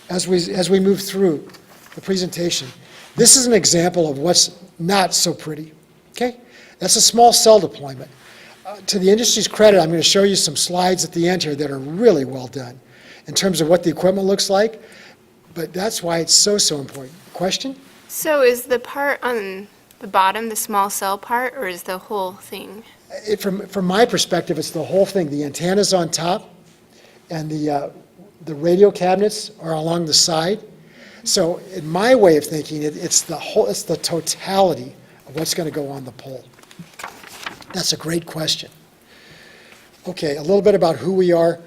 As we move through the presentation, this is an example of what's not so pretty. Okay? That's a small cell deployment. To the industry's credit, I'm going to show you some slides at the end here that are really well done in terms of what the equipment looks like, but that's why it's so important. Question? So is the part on the bottom the small cell part, or is the whole thing? From my perspective, it's the whole thing. The antenna's on top, and the radio cabinets are along the side. So in my way of thinking, it's the totality of what's going to go on the pole. That's a great question. Okay, a little bit about who we are.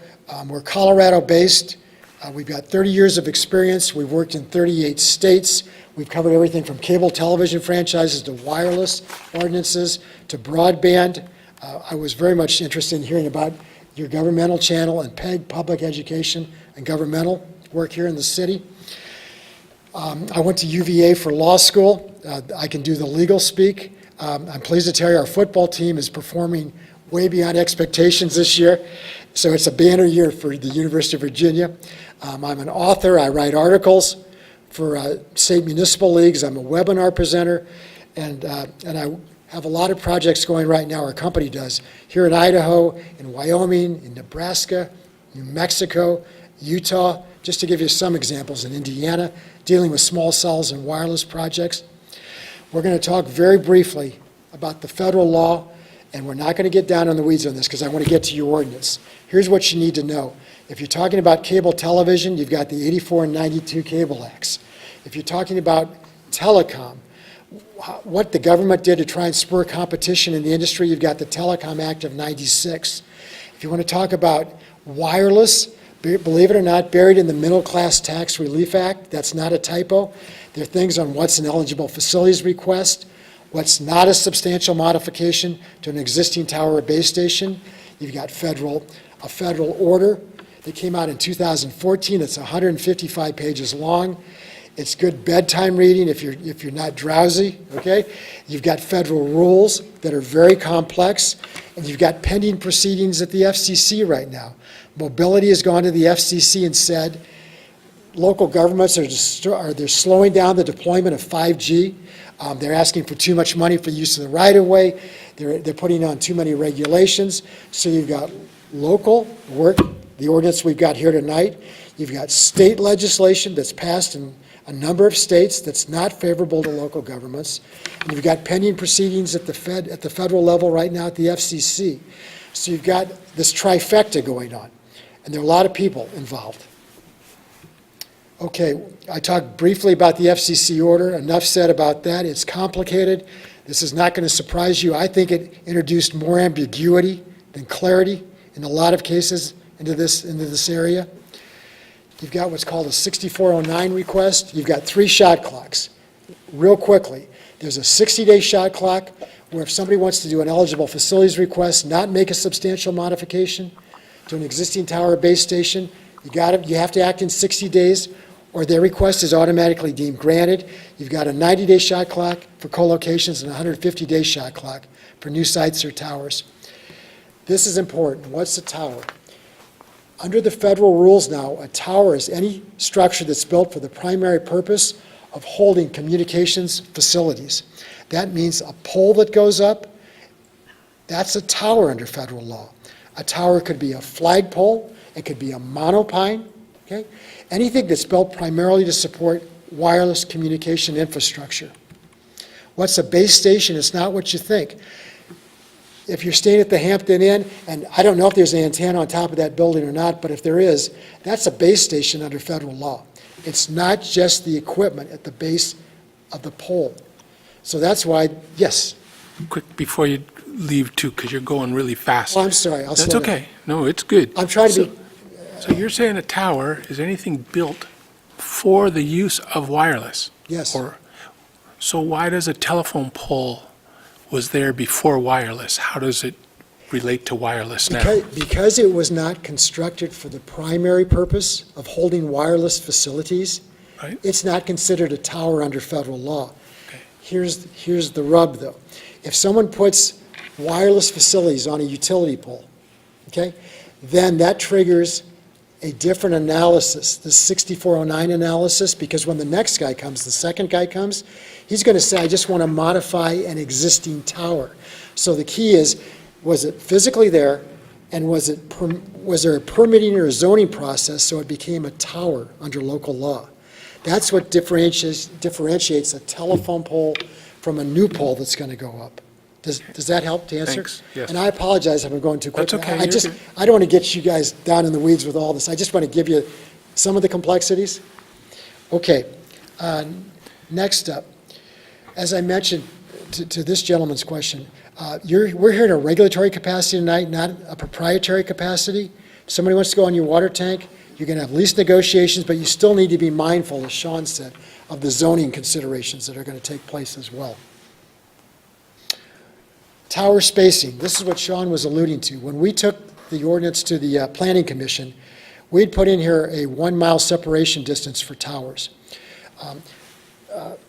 We're Colorado-based. We've got 30 years of experience. We've worked in 38 states. We've covered everything from cable television franchises to wireless ordinances to broadband. I was very much interested in hearing about your governmental channel and PEG, public education and governmental work here in the city. I went to UVA for law school. I can do the legal speak. I'm pleased to tell you our football team is performing way beyond expectations this year. So it's a banner year for the University of Virginia. I'm an author. I write articles for state municipal leagues. I'm a webinar presenter, and I have a lot of projects going right now, our company does, here in Idaho, in Wyoming, in Nebraska, New Mexico, Utah, just to give you some examples, in Indiana, dealing with small cells and wireless projects. We're going to talk very briefly about the federal law, and we're not going to get down on the weeds on this because I want to get to your ordinance. Here's what you need to know. If you're talking about cable television, you've got the 84 and 92 Cable Acts. If you're talking about telecom, what the government did to try and spur competition in the industry, you've got the Telecom Act of 96. If you want to talk about wireless, believe it or not, buried in the Middle Class Tax Relief Act, that's not a typo. There are things on what's an eligible facilities request, what's not a substantial modification to an existing tower or base station. You've got a federal order that came out in 2014. It's 155 pages long. It's good bedtime reading if you're not drowsy, okay? You've got federal rules that are very complex, and you've got pending proceedings at the FCC right now. Mobility has gone to the FCC and said local governments they're slowing down the deployment of 5G. They're asking for too much money for use of the right-of-way. They're putting on too many regulations. So you've got local work, the ordinance we've got here tonight. You've got state legislation that's passed in a number of states that's not favorable to local governments. And you've got pending proceedings at the federal level right now at the FCC. So you've got this trifecta going on, and there are a lot of people involved. Okay, I talked briefly about the FCC order. Enough said about that. It's complicated. This is not going to surprise you. I think it introduced more ambiguity than clarity in a lot of cases into this area. You've got what's called a 6409 request. You've got 3 shot clocks. Real quickly, there's a 60-day shot clock where if somebody wants to do an eligible facilities request, not make a substantial modification to an existing tower or base station, you have to act in 60 days or their request is automatically deemed granted. You've got a 90-day shot clock for co-locations and a 150-day shot clock for new sites or towers. This is important. What's a tower? Under the federal rules now, a tower is any structure that's built for the primary purpose of holding communications facilities. That means a pole that goes up, that's a tower under federal law. A tower could be a flagpole, it could be a monopine, okay? Anything that's built primarily to support wireless communication infrastructure. What's a base station? It's not what you think. If you're staying at the Hampton Inn, and I don't know if there's an antenna on top of that building or not, but if there is, that's a base station under federal law. It's not just the equipment at the base of the pole. So that's why, yes. Quick, before you leave too, because you're going really fast. Oh, I'm sorry. That's okay. No, it's good. I'm trying to be. So you're saying a tower is anything built for the use of wireless? Yes. So why does a telephone pole was there before wireless? How does it relate to wireless now? Because it was not constructed for the primary purpose of holding wireless facilities, Right. It's not considered a tower under federal law. Okay. Here's the rub, though. If someone puts wireless facilities on a utility pole, okay, then that triggers a different analysis, the 6409 analysis, because when the next guy comes, the second guy comes, he's going to say, I just want to modify an existing tower. So the key is, was it physically there, and was there a permitting or a zoning process so it became a tower under local law? That's what differentiates a telephone pole from a new pole that's going to go up. Does that help to answer? Thanks, yes. And I apologize if I'm going too quick. That's okay, I you're just, good. I don't want to get you guys down in the weeds with all this. I just want to give you some of the complexities. Okay, Next up, as I mentioned to this gentleman's question, we're here in a regulatory capacity tonight, not a proprietary capacity. If somebody wants to go on your water tank, you're going to have lease negotiations, but you still need to be mindful, as Sean said, of the zoning considerations that are going to take place as well. Tower spacing, this is what Sean was alluding to. When we took the ordinance to the Planning Commission, we'd put in here a 1 mile separation distance for towers.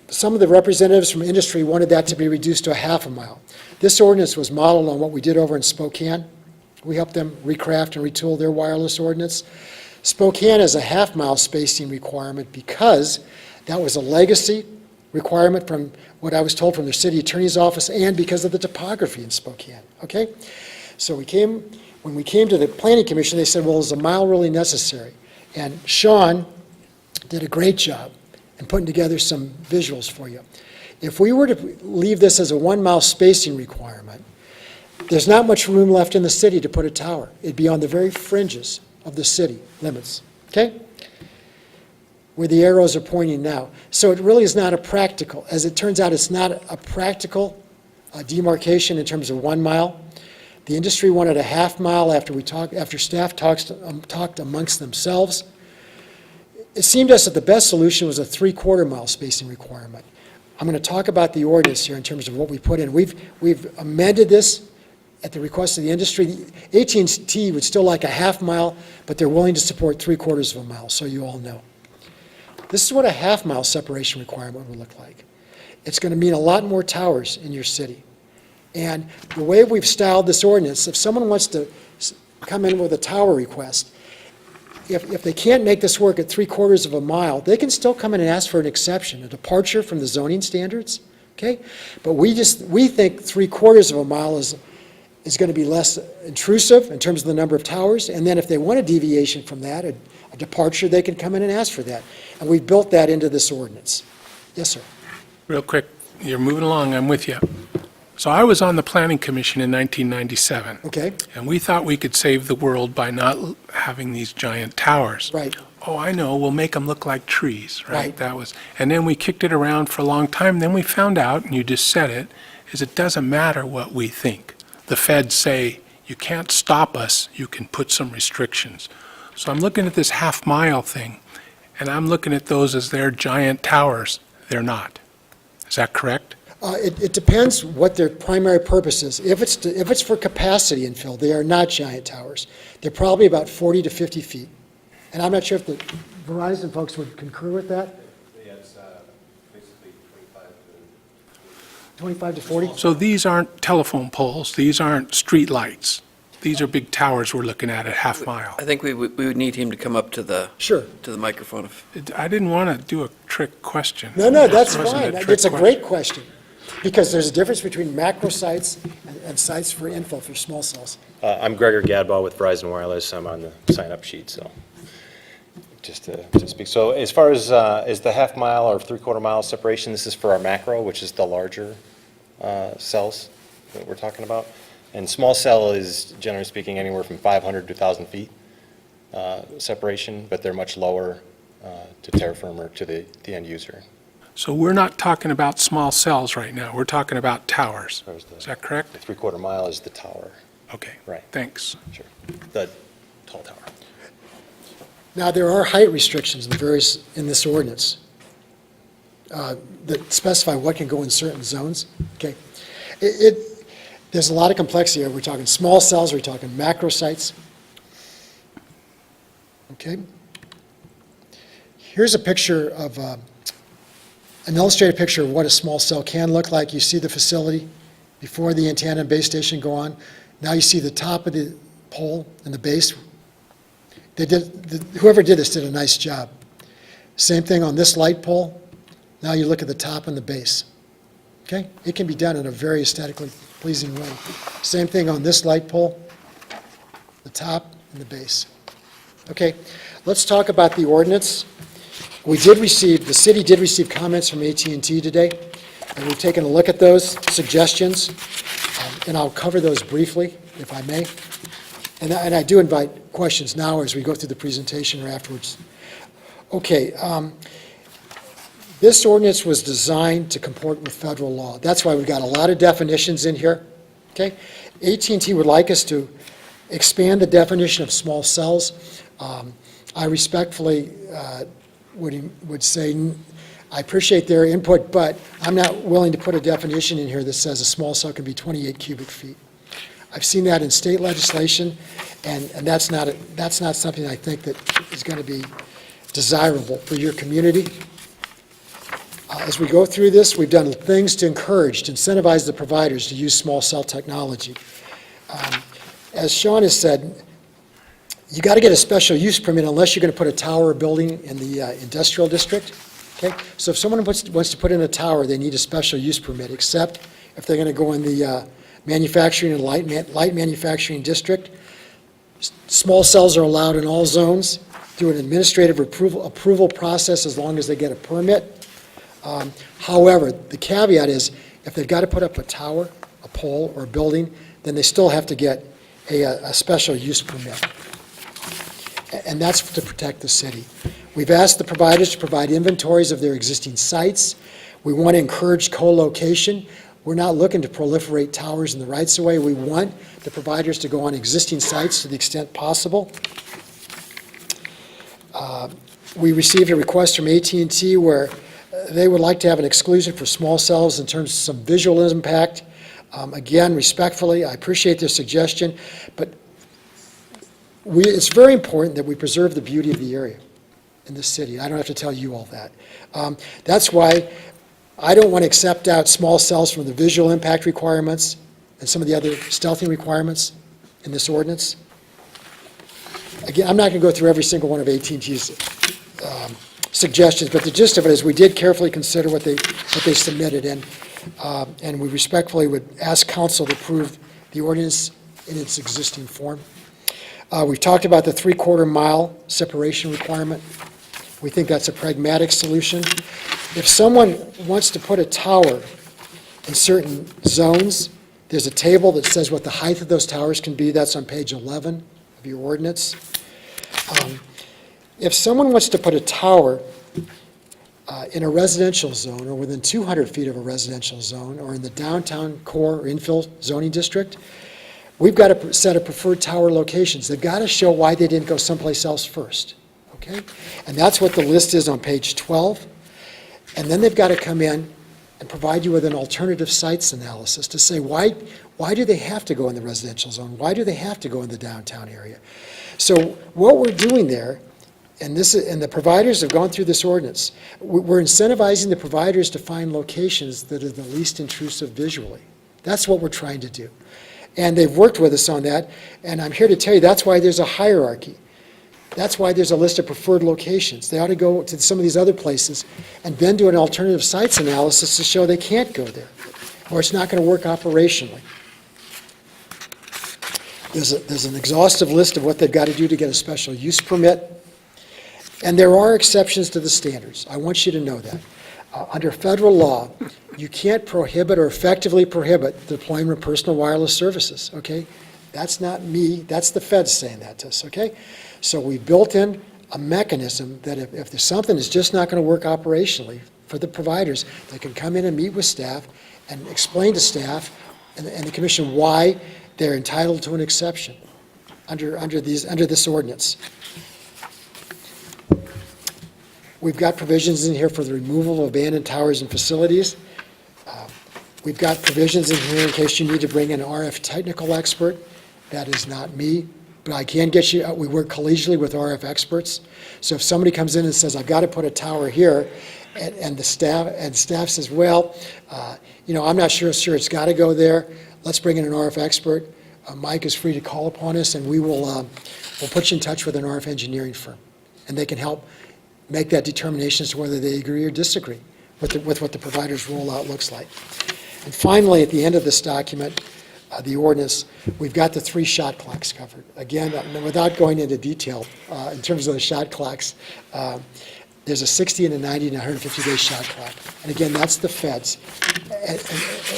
Some of the representatives from industry wanted that to be reduced to a half a mile. This ordinance was modeled on what we did over in Spokane. We helped them recraft and retool their wireless ordinance. Spokane has a half mile spacing requirement because that was a legacy requirement from what I was told from their city attorney's office and because of the topography in Spokane, okay? So when we came to the Planning Commission, they said, well, is a mile really necessary? And Sean did a great job in putting together some visuals for you. If we were to leave this as a 1 mile spacing requirement, there's not much room left in the city to put a tower. It'd be on the very fringes of the city limits, okay? Where the arrows are pointing now. So it really is not a practical, as it turns out, it's not a practical demarcation in terms of 1 mile. The industry wanted a half mile after staff talked amongst themselves. It seemed to us that the best solution was a 3/4 mile spacing requirement. I'm going to talk about the ordinance here in terms of what we put in. We've amended this at the request of the industry. AT&T would still like a half mile, but they're willing to support 3/4 of a mile, so you all know. This is what a half mile separation requirement would look like. It's going to mean a lot more towers in your city. And the way we've styled this ordinance, if someone wants to come in with a tower request, if they can't make this work at 3/4 of a mile, they can still come in and ask for an exception, a departure from the zoning standards, okay? But we think 3/4 of a mile is going to be less intrusive in terms of the number of towers, and then if they want a deviation from that, a departure, they can come in and ask for that. And we've built that into this ordinance. Yes, sir. Real quick, you're moving along, I'm with you. So I was on the Planning Commission in 1997. Okay, And we thought we could save the world by not having these giant towers. right. Oh, I know, we'll make them look like trees, right? Right. That was, and then we kicked it around for a long time, then we found out, and you just said it, is it doesn't matter what we think. The feds say, you can't stop us, you can put some restrictions. So I'm looking at this half-mile thing, and I'm looking at those as their giant towers. They're not. Is that correct? It depends what their primary purpose is. If it's for capacity infill, they are not giant towers. They're probably about 40 to 50 feet. And I'm not sure if the Verizon folks would concur with that. Yeah, it's basically 25 to 40? So these aren't telephone poles, these aren't street lights. These are big towers we're looking at half mile. I think we would need him to come up to the Sure. microphone. I didn't want to do a trick question. No, that's This wasn't fine. trick It's a question. great question. Because there's a difference between macro sites and sites for infill for small cells. I'm Gregor Gadbaugh with Verizon Wireless. I'm on the sign-up sheet, so just to speak. So as far as is the half mile or 3/4 mile separation, this is for our macro, which is the larger cells that we're talking about. And small cell is, generally speaking, anywhere from 500 to 1,000 feet separation, but they're much lower to terra firma, to the end user. So we're not talking about small cells right now, we're talking about towers. Is that correct? The 3/4 mile is the tower, Okay. Right. Thanks. sure, the tall tower. Now, there are height restrictions in this ordinance that specify what can go in certain zones, okay? There's a lot of complexity here. We're talking small cells, we're talking macro sites. Okay? Here's a picture of, an illustrated picture of what a small cell can look like. You see the facility before the antenna and base station go on. Now you see the top of the pole and the base. Whoever did this did a nice job. Same thing on this light pole. Now you look at the top and the base. Okay? It can be done in a very aesthetically pleasing way. Same thing on this light pole, the top and the base. Okay, let's talk about the ordinance. The city did receive comments from AT&T today, and we've taken a look at those suggestions, and I'll cover those briefly, if I may. And I do invite questions now as we go through the presentation or afterwards. Okay, This ordinance was designed to comport with federal law. That's why we've got a lot of definitions in here, okay? AT&T would like us to expand the definition of small cells. I respectfully would say, I appreciate their input, but I'm not willing to put a definition in here that says a small cell can be 28 cubic feet. I've seen that in state legislation, and that's not something I think that is going to be desirable for your community. As we go through this, we've done things to encourage, to incentivize the providers to use small cell technology. As Sean has said, you got to get a special use permit unless you're going to put a tower or building in the industrial district. Okay? So if someone wants to put in a tower, they need a special use permit, except if they're going to go in the manufacturing and light manufacturing district. Small cells are allowed in all zones through an administrative approval process as long as they get a permit. However, the caveat is if they've got to put up a tower, a pole, or a building, then they still have to get a special use permit. And that's to protect the city. We've asked the providers to provide inventories of their existing sites. We want to encourage co-location. We're not looking to proliferate towers in the rights-of-way. We want the providers to go on existing sites to the extent possible. We received a request from AT&T where they would like to have an exclusion for small cells in terms of some visual impact. Again, respectfully, I appreciate their suggestion, but it's very important that we preserve the beauty of the area in this city. I don't have to tell you all that. That's why I don't want to accept out small cells from the visual impact requirements and some of the other stealthing requirements in this ordinance. Again, I'm not going to go through every single one of AT&T's suggestions, but the gist of it is we did carefully consider what they submitted, and we respectfully would ask council to approve the ordinance in its existing form. We've talked about the 3/4 mile separation requirement. We think that's a pragmatic solution. If someone wants to put a tower in certain zones, there's a table that says what the height of those towers can be. That's on page 11 of your ordinance. If someone wants to put a tower in a residential zone or within 200 feet of a residential zone or in the downtown core or infill zoning district, we've got a set of preferred tower locations. They've got to show why they didn't go someplace else first, okay? And that's what the list is on page 12. And then they've got to come in and provide you with an alternative sites analysis to say why do they have to go in the residential zone? Why do they have to go in the downtown area? So what we're doing there, and the providers have gone through this ordinance, we're incentivizing the providers to find locations that are the least intrusive visually. That's what we're trying to do. And they've worked with us on that, and I'm here to tell you that's why there's a hierarchy. That's why there's a list of preferred locations. They ought to go to some of these other places and then do an alternative sites analysis to show they can't go there, or it's not going to work operationally. There's an exhaustive list of what they've got to do to get a special use permit, and there are exceptions to the standards. I want you to know that. Under federal law, you can't prohibit or effectively prohibit the deployment of personal wireless services, okay? That's not me, that's the feds saying that to us, okay? So we built in a mechanism that if there's something that's just not going to work operationally for the providers, they can come in and meet with staff and explain to staff and the commission why they're entitled to an exception under this ordinance. We've got provisions in here for the removal of abandoned towers and facilities. We've got provisions in here in case you need to bring in an RF technical expert. That is not me, but I can get you, we work collegially with RF experts. So if somebody comes in and says, I've got to put a tower here, and staff says, well, I'm not sure it's got to go there, let's bring in an RF expert. Mike is free to call upon us, and we'll put you in touch with an RF engineering firm, and they can help make that determination as to whether they agree or disagree with what the provider's rollout looks like. And finally, at the end of this document, the ordinance, we've got the 3 shot clocks covered. Again, without going into detail, in terms of the shot clocks, there's a 60 and a 90 and a 150-day shot clock. And again, that's the feds.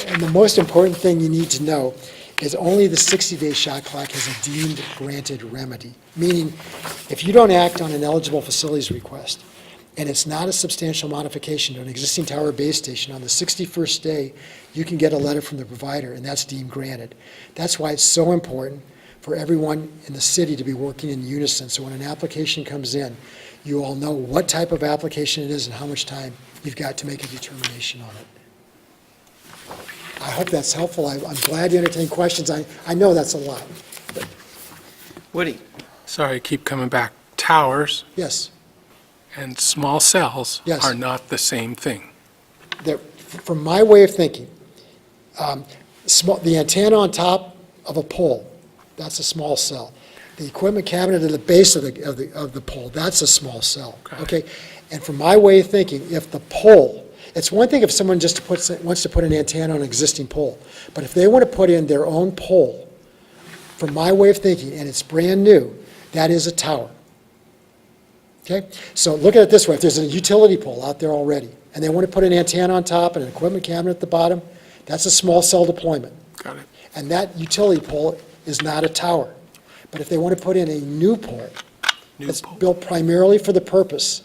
And the most important thing you need to know is only the 60-day shot clock has a deemed granted remedy, meaning if you don't act on an eligible facilities request and it's not a substantial modification to an existing tower base station, on the 61st day, you can get a letter from the provider, and that's deemed granted. That's why it's so important for everyone in the city to be working in unison, so when an application comes in, you all know what type of application it is and how much time you've got to make a determination on it. I hope that's helpful. I'm glad to entertain questions. I know that's a lot. Woody? Sorry, I keep coming back. Towers Yes, and small cells Yes. are not the same thing. from my way of thinking, the antenna on top of a pole, that's a small cell. The equipment cabinet at the base of the pole, that's a small cell, okay? And from my way of thinking, if the pole, it's one thing if someone just wants to put an antenna on an existing pole, but if they want to put in their own pole, from my way of thinking, and it's brand new, that is a tower. Okay? So look at it this way. If there's a utility pole out there already, and they want to put an antenna on top and an equipment cabinet at the bottom, that's a small cell deployment. Got it. And that utility pole is not a tower. But if they want to put in a new pole, that's built primarily for the purpose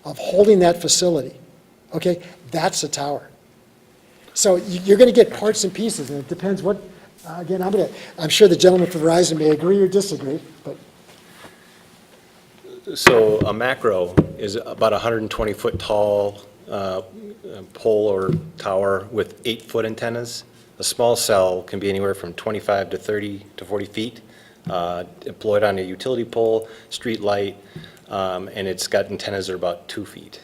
of holding that facility, okay, that's a tower. So you're going to get parts and pieces, and it depends what, again, I'm sure the gentleman from Verizon may agree or disagree, but So a macro is about a 120-foot tall pole or tower with 8-foot antennas. A small cell can be anywhere from 25 to 30 to 40 feet, deployed on a utility pole, street light, and it's got antennas that are about 2 feet.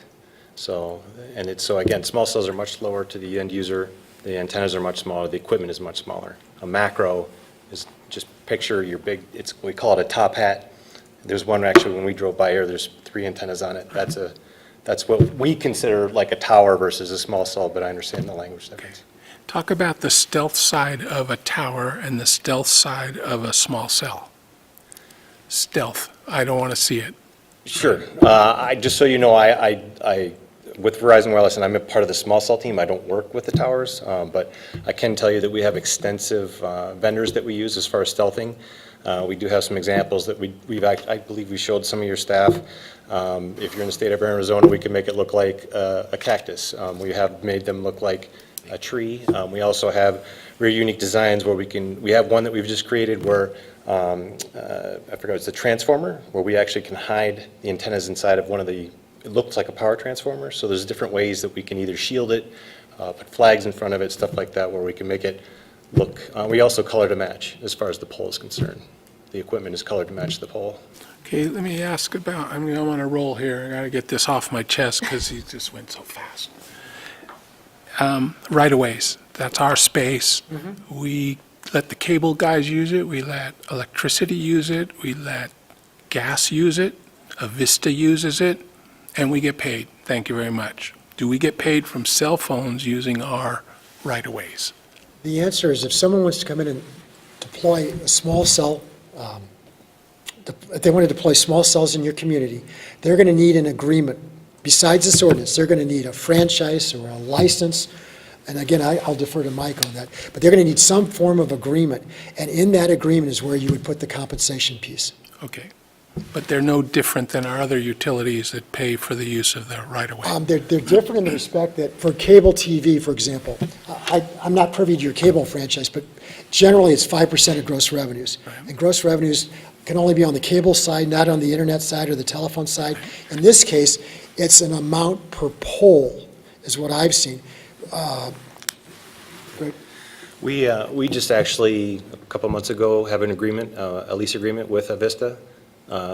So again, small cells are much lower to the end user. The antennas are much smaller. The equipment is much smaller. A macro is just picture your big. We call it a top hat. There's one actually when we drove by here. There's 3 antennas on it. That's what we consider like a tower versus a small cell. But I understand the language difference. Talk about the stealth side of a tower and the stealth side of a small cell. Stealth. I don't want to see it. Sure. Just so you know, I with Verizon Wireless, and I'm a part of the small cell team. I don't work with the towers, but I can tell you that we have extensive vendors that we use as far as stealthing. We do have some examples that I believe we showed some of your staff. If you're in the state of Arizona, we can make it look like a cactus. We have made them look like a tree. We also have very unique designs where we have one that we've just created where, I forgot, it's a transformer, where we actually can hide the antennas inside of one of the, it looks like a power transformer. So there's different ways that we can either shield it, put flags in front of it, stuff like that, where we can make it look. We also color to match as far as the pole is concerned. The equipment is colored to match the pole. Okay, let me ask about, I'm on a roll here. I got to get this off my chest because he just went so fast. Right-of-ways, that's our space. We let the cable guys use it. We let electricity use it. We let gas use it. Avista uses it, and we get paid. Thank you very much. Do we get paid from cell phones using our right-of-ways? the answer is if someone wants to come in and deploy a small cell, if they want to deploy small cells in your community, they're going to need an agreement. Besides this ordinance, they're going to need a franchise or a license. And again, I'll defer to Mike on that. But they're going to need some form of agreement. And in that agreement is where you would put the compensation piece. Okay. But they're no different than our other utilities that pay for the use of the right-of-way. They're different in the respect that for cable TV, for example, I'm not privy to your cable franchise, but generally it's 5% of gross revenues. Right. And gross revenues can only be on the cable side, not on the internet side or the telephone side. In this case, it's an amount per pole, is what I've seen. We just actually, a couple months ago, have an agreement, a lease agreement with Avista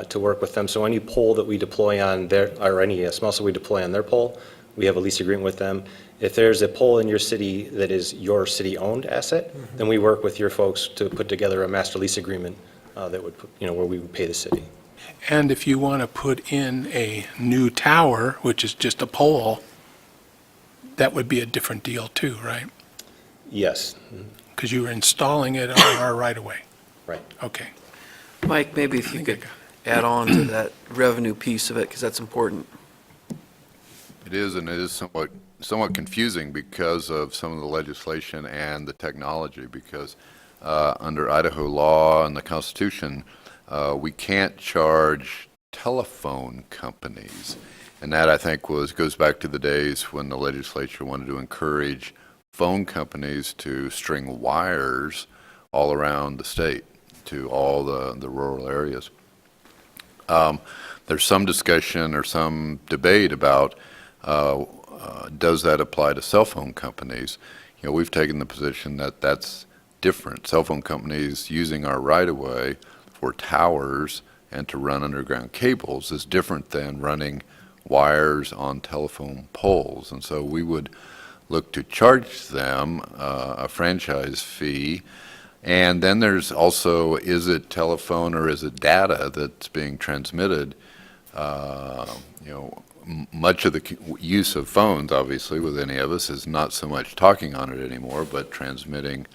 to work with them. So any pole that we deploy on their, or any small cell we deploy on their pole, we have a lease agreement with them. If there's a pole in your city that is your city-owned asset, then we work with your folks to put together a master lease agreement that would, where we would pay the city. And if you want to put in a new tower, which is just a pole, that would be a different deal too, right? Yes. Because you were installing it on our right-of-way. Right. Okay. Mike, maybe if you could add on to that revenue piece of it, because that's important. It is, and it is somewhat confusing because of some of the legislation and the technology, because under Idaho law and the Constitution, we can't charge telephone companies. And that, I think, goes back to the days when the legislature wanted to encourage phone companies to string wires all around the state to all the rural areas. There's some discussion or some debate about does that apply to cell phone companies? You know, we've taken the position that that's different. Cell phone companies using our right-of-way for towers and to run underground cables is different than running wires on telephone poles. And so we would look to charge them a franchise fee. And then there's also, is it telephone or is it data that's being transmitted? You know, much of the use of phones, obviously, with any of us is not so much talking on it anymore, but transmitting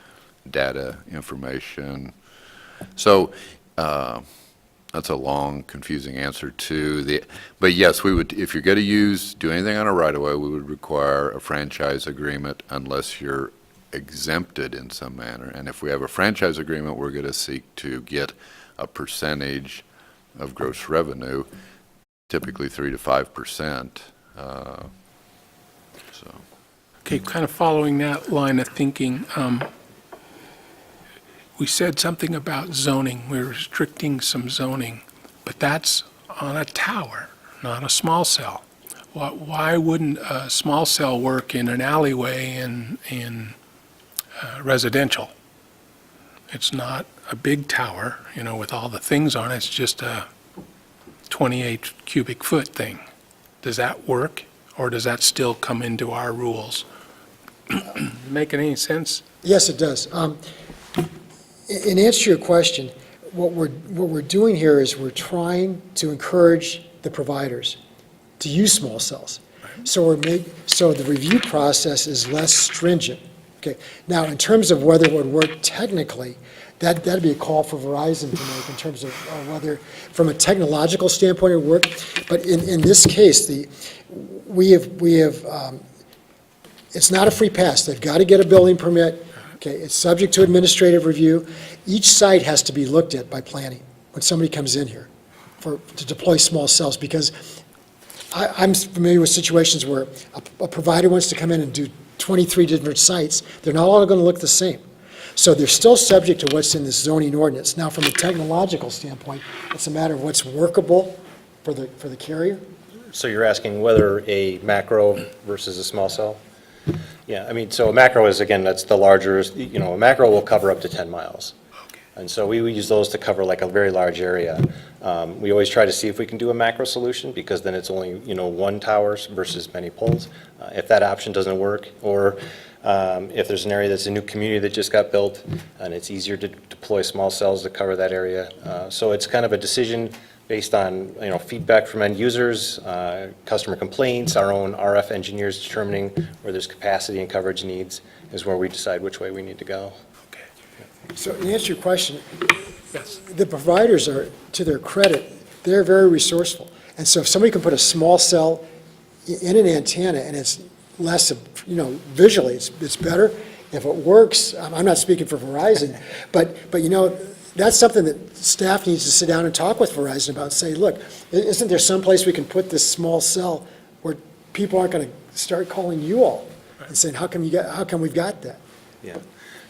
data, information. So that's a long, confusing answer to the, but yes, we would, if you're going to do anything on a right-of-way, we would require a franchise agreement unless you're exempted in some manner. And if we have a franchise agreement, we're going to seek to get a percentage of gross revenue, typically 3 to 5%. So. Okay, kind of following that line of thinking, we said something about zoning. We're restricting some zoning, but that's on a tower, not a small cell. Why wouldn't a small cell work in an alleyway in residential? It's not a big tower, you know, with all the things on it. It's just a 28 cubic foot thing. Does that work, or does that still come into our rules? Making any sense? Yes, it does. In answer to your question, what we're doing here is we're trying to encourage the providers to use small cells. So the review process is less stringent. Okay. Now, in terms of whether it would work technically, that'd be a call for Verizon to make in terms of whether, from a technological standpoint, it would work. But in this case, we have it's not a free pass. They've got to get a building permit. Okay, it's subject to administrative review. Each site has to be looked at by planning when somebody comes in here to deploy small cells, because I'm familiar with situations where a provider wants to come in and do 23 different sites. They're not all going to look the same. So they're still subject to what's in this zoning ordinance. Now, from a technological standpoint, it's a matter of what's workable for the carrier. So you're asking whether a macro versus a small cell? Yeah, I mean, so a macro is, again, that's the larger, you know, a macro will cover up to 10 miles. And so we use those to cover like a very large area. We always try to see if we can do a macro solution, because then it's only, you know, one tower versus many poles. If that option doesn't work, or if there's an area that's a new community that just got built and it's easier to deploy small cells to cover that area. So it's kind of a decision based on, you know, feedback from end users, customer complaints, our own RF engineers determining where there's capacity and coverage needs is where we decide which way we need to go. So to answer your question, Yes. the providers are, to their credit, they're very resourceful. And so if somebody can put a small cell in an antenna and it's less, you know, visually, it's better. If it works, I'm not speaking for Verizon, but you know, that's something that staff needs to sit down and talk with Verizon about and say, look, isn't there some place we can put this small cell where people aren't going to start calling you all and saying, how come we've got that? Yeah.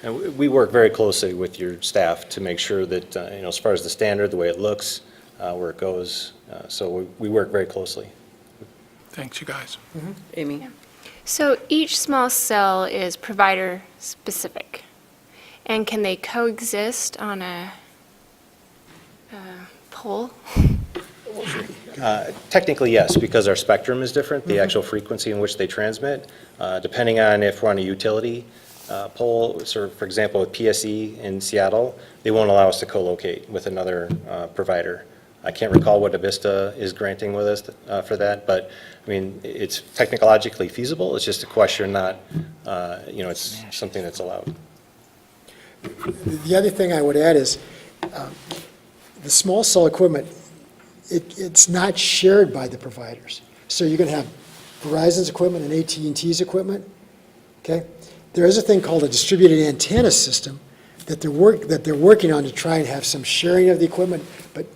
And we work very closely with your staff to make sure that, you know, as far as the standard, the way it looks, where it goes. So we work very closely. Thanks, you guys. Amy? So each small cell is provider specific. And can they coexist on a pole? Technically, yes, because our spectrum is different, the actual frequency in which they transmit. Depending on if we're on a utility pole, so for example, with PSE in Seattle, they won't allow us to co-locate with another provider. I can't recall what Avista is granting with us for that, but I mean, it's technologically feasible. It's just a question, not, you know, it's something that's allowed. The other thing I would add is the small cell equipment, it's not shared by the providers. So you're going to have Verizon's equipment and AT&T's equipment, okay? There is a thing called a distributed antenna system that they're working on to try and have some sharing of the equipment, but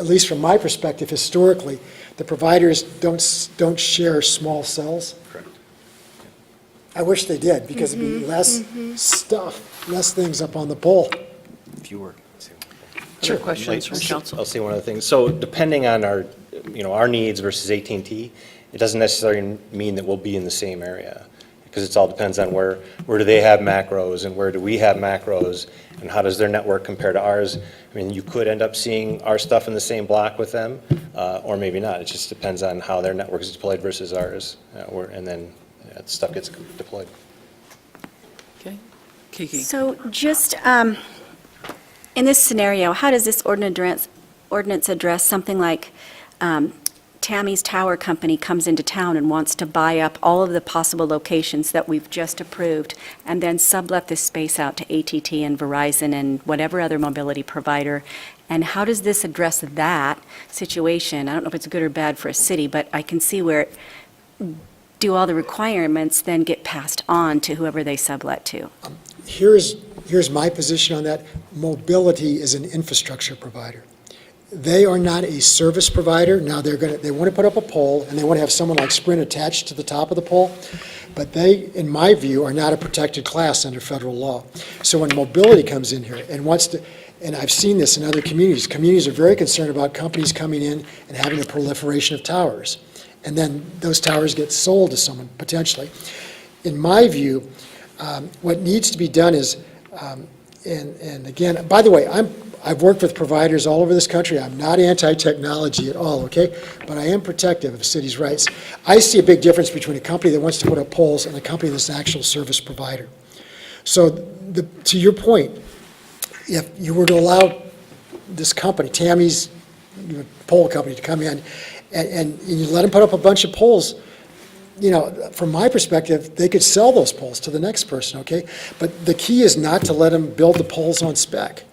at least from my perspective, historically, the providers don't share small cells. Correct. I wish they did, because it'd be less stuff, less things up on the pole. Fewer. Other questions from council? I'll say one other thing. So depending on our, our needs versus AT&T, it doesn't necessarily mean that we'll be in the same area, because it all depends on where do they have macros and where do we have macros, and how does their network compare to ours. I mean, you could end up seeing our stuff in the same block with them, or maybe not. It just depends on how their network is deployed versus ours, and then stuff gets deployed. Okay. Kiki? So just, in this scenario, how does this ordinance address something like Tammy's Tower Company comes into town and wants to buy up all of the possible locations that we've just approved, and then sublet this space out to AT&T and Verizon and whatever other mobility provider? And how does this address that situation? I don't know if it's good or bad for a city, but I can see where do all the requirements then get passed on to whoever they sublet to? Here's my position on that. Mobility is an infrastructure provider. They are not a service provider. Now they want to put up a pole, and they want to have someone like Sprint attached to the top of the pole, but they, in my view, are not a protected class under federal law. So when mobility comes in here and wants to, and I've seen this in other communities are very concerned about companies coming in and having a proliferation of towers, and then those towers get sold to someone potentially. In my view, what needs to be done is, and again, by the way, I've worked with providers all over this country. I'm not anti-technology at all, okay? But I am protective of cities' rights. I see a big difference between a company that wants to put up poles and a company that's an actual service provider. So to your point, if you were to allow this company, Tammy's pole company, to come in and you let them put up a bunch of poles, from my perspective, they could sell those poles to the next person, okay? But the key is not to let them build the poles on spec.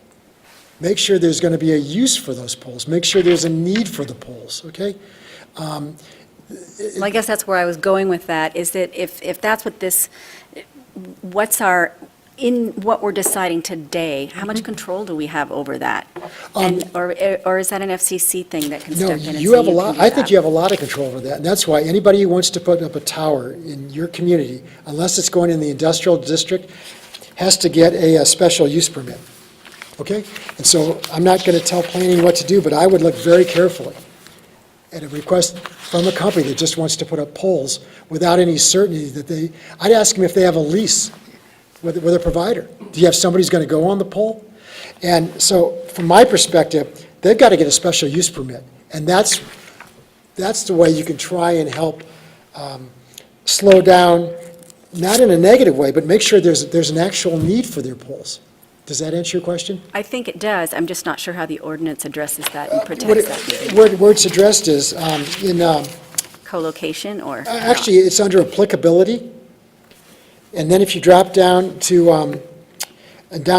Make sure there's going to be a use for those poles. Make sure there's a need for the poles, okay? Well, I guess that's where I was going with that, is that if that's what what we're deciding today, how much control do we have over that? Or is that an FCC thing that can No, step in and say you have a can lot, do I think that? you have a lot of control over that, and that's why anybody who wants to put up a tower in your community, unless it's going in the industrial district, has to get a special use permit, okay? And so I'm not going to tell planning what to do, but I would look very carefully at a request from a company that just wants to put up poles without any certainty that I'd ask them if they have a lease with a provider. Do you have somebody who's going to go on the pole? And so, from my perspective, they've got to get a special use permit. And that's the way you can try and help slow down, not in a negative way, but make sure there's an actual need for their poles. Does that answer your question? I think it does. I'm just not sure how the ordinance addresses that and protects that. Where it's addressed is in... Co-location or? Actually, it's under applicability. And then if you drop down to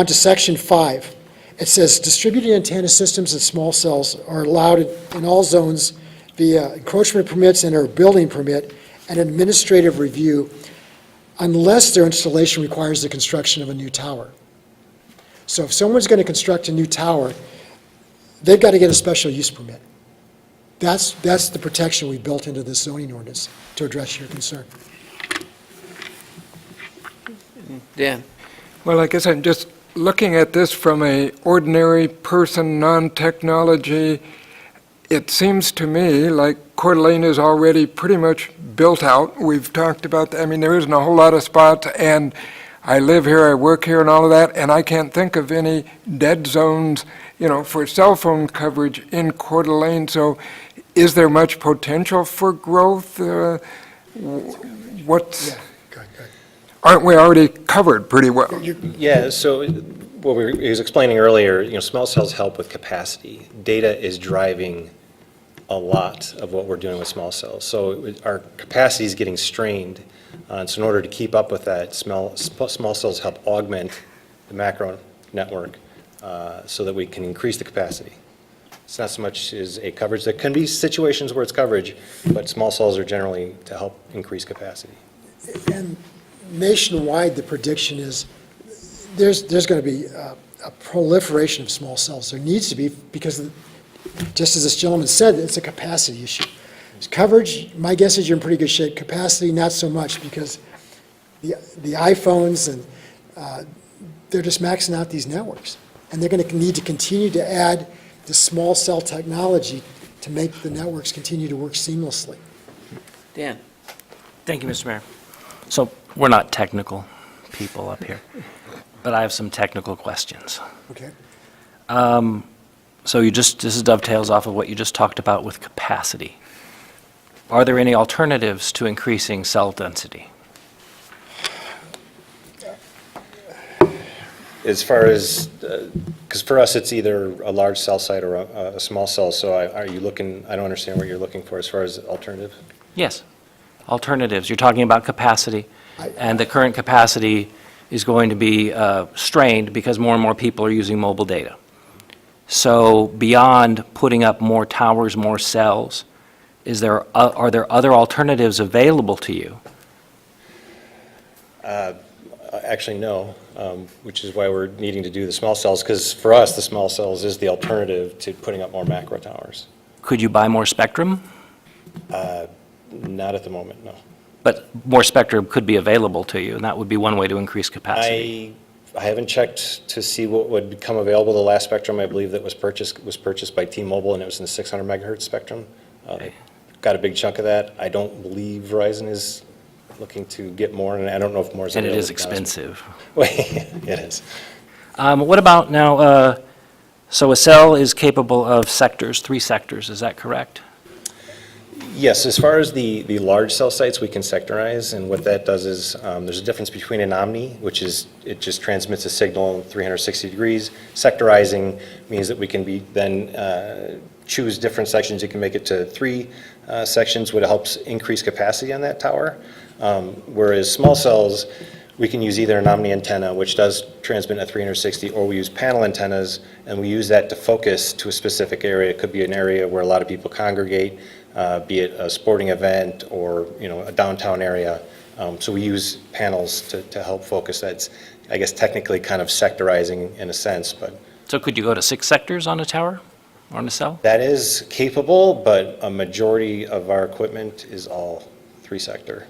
section 5, it says distributed antenna systems and small cells are allowed in all zones via encroachment permits and/or building permit and administrative review unless their installation requires the construction of a new tower. So if someone's going to construct a new tower, they've got to get a special use permit. That's the protection we built into this zoning ordinance to address your concern. Dan? Well, I guess I'm just looking at this from a ordinary person, non-technology. It seems to me like Coeur d'Alene is already pretty much built out. We've talked about that. I mean, there isn't a whole lot of spots, and I live here, I work here, and all of that, and I can't think of any dead zones, for cell phone coverage in Coeur d'Alene. So is there much potential for growth? What's... Yeah, good. Aren't we already covered pretty well? Yeah, so what he was explaining earlier, small cells help with capacity. Data is driving a lot of what we're doing with small cells. So our capacity is getting strained. So in order to keep up with that, small cells help augment the macro network so that we can increase the capacity. It's not so much as a coverage. There can be situations where it's coverage, but small cells are generally to help increase capacity. And nationwide, the prediction is there's going to be a proliferation of small cells. There needs to be, because just as this gentleman said, it's a capacity issue. Coverage, my guess is you're in pretty good shape. Capacity, not so much, because the iPhones, and they're just maxing out these networks. And they're going to need to continue to add the small cell technology to make the networks continue to work seamlessly. Dan? Thank you, Mr. Mayor. So we're not technical people up here, but I have some technical questions. Okay? So this dovetails off of what you just talked about with capacity. Are there any alternatives to increasing cell density? As far as, because for us, it's either a large cell site or a small cell, so are you looking, I don't understand what you're looking for as far as alternative? Yes, alternatives. You're talking about capacity, and the current capacity is going to be strained because more and more people are using mobile data. So beyond putting up more towers, more cells, are there other alternatives available to you? Actually, no, which is why we're needing to do the small cells, because for us, the small cells is the alternative to putting up more macro towers. Could you buy more spectrum? Not at the moment, no. But more spectrum could be available to you, and that would be one way to increase capacity. I haven't checked to see what would become available. The last spectrum, I believe, that was purchased by T-Mobile, and it was in the 600 megahertz spectrum. Okay. Got a big chunk of that. I don't believe Verizon is looking to get more, and I don't know if more is And it available. is expensive. It is. What about now, so a cell is capable of sectors, 3 sectors, is that correct? Yes, as far as the large cell sites, we can sectorize, and what that does is, there's a difference between an omni, which is, it just transmits a signal 360 degrees. Sectorizing means that we can then choose different sections. You can make it to 3 sections, which helps increase capacity on that tower. Whereas small cells, we can use either an omni antenna, which does transmit at 360, or we use panel antennas, and we use that to focus to a specific area. It could be an area where a lot of people congregate, be it a sporting event or, a downtown area. So we use panels to help focus. That's, I guess, technically kind of sectorizing in a sense, but. So could you go to 6 sectors on a tower, or on a cell? That is capable, but a majority of our equipment is all 3-sector.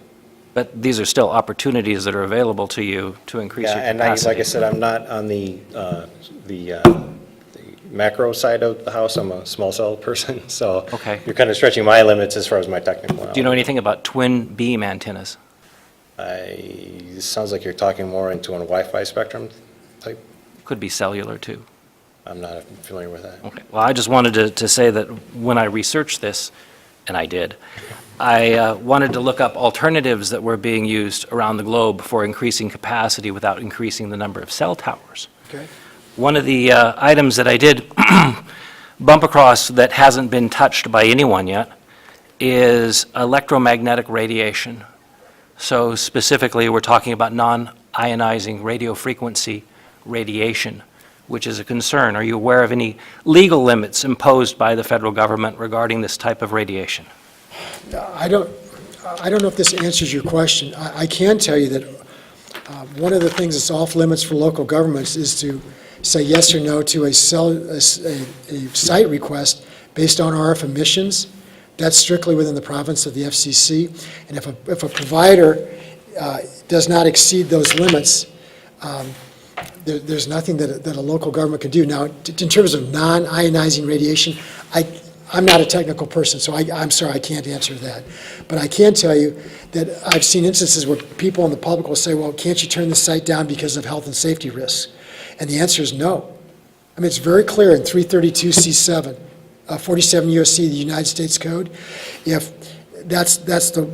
But these are still opportunities that are available to you to increase your Yeah, capacity. and like I said, I'm not on the macro side of the house. I'm a small cell person, so Okay. you're kind of stretching my limits as far as my technical knowledge. Do you know anything about twin beam antennas? It sounds like you're talking more into a Wi-Fi spectrum type. Could be cellular, too. I'm not familiar with that. Okay, well, I just wanted to say that when I researched this, and I did, I wanted to look up alternatives that were being used around the globe for increasing capacity without increasing the number of cell towers. Okay? One of the items that I did bump across that hasn't been touched by anyone yet is electromagnetic radiation. So specifically, we're talking about non-ionizing radio frequency radiation, which is a concern. Are you aware of any legal limits imposed by the federal government regarding this type of radiation? I don't know if this answers your question. I can tell you that one of the things that's off limits for local governments is to say yes or no to a site request based on RF emissions. That's strictly within the province of the FCC. And if a provider does not exceed those limits, there's nothing that a local government can do. Now, in terms of non-ionizing radiation, I'm not a technical person, so I'm sorry, I can't answer that. But I can tell you that I've seen instances where people in the public will say, well, can't you turn the site down because of health and safety risks? And the answer is no. I mean, it's very clear in 332C7, 47 USC, the United States Code, if that's the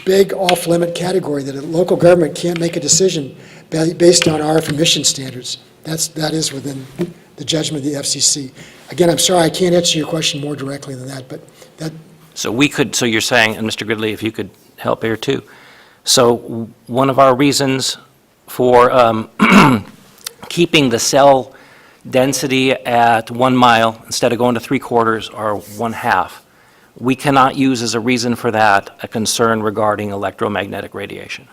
big off-limit category that a local government can't make a decision based on RF emission standards. That is within the judgment of the FCC. Again, I'm sorry, I can't answer your question more directly than that, but that. So you're saying, and Mr. Gridley, if you could help here too. So one of our reasons for keeping the cell density at 1 mile instead of going to 3/4 or 1/2, we cannot use as a reason for that a concern regarding electromagnetic radiation.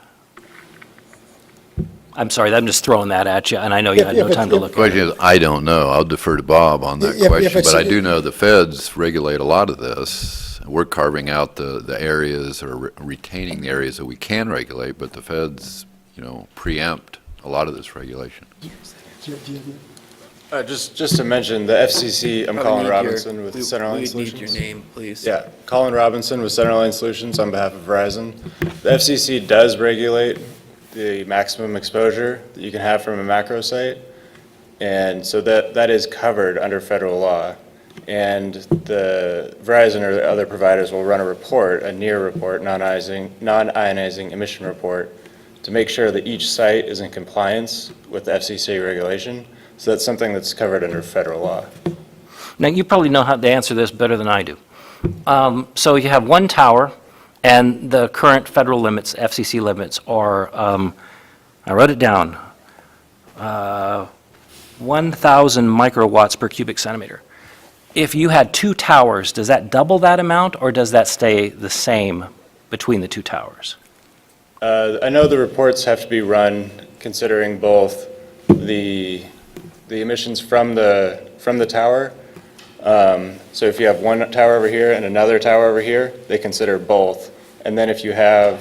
I'm sorry, I'm just throwing that at you, and I know you had no time to look at Question it. is, I don't know. I'll defer to Bob on that If question, it's- but I do know the feds regulate a lot of this. We're carving out the areas or retaining the areas that we can regulate, but the feds, preempt a lot of this regulation. Just to mention, the FCC, I'm Colin Robinson with Centerline Solutions. We need your name, please. Yeah, Colin Robinson with Centerline Solutions on behalf of Verizon. The FCC does regulate the maximum exposure that you can have from a macro site, and so that is covered under federal law. And the Verizon or the other providers will run a report, a NEAR report, non-ionizing emission report, to make sure that each site is in compliance with the FCC regulation. So that's something that's covered under federal law. Now, you probably know how to answer this better than I do. So you have one tower, and the current federal limits, FCC limits, are, I wrote it down, 1,000 microwatts per cubic centimeter. If you had two towers, does that double that amount, or does that stay the same between the two towers? I know the reports have to be run considering both the emissions from the tower. So if you have one tower over here and another tower over here, they consider both. And then if you have,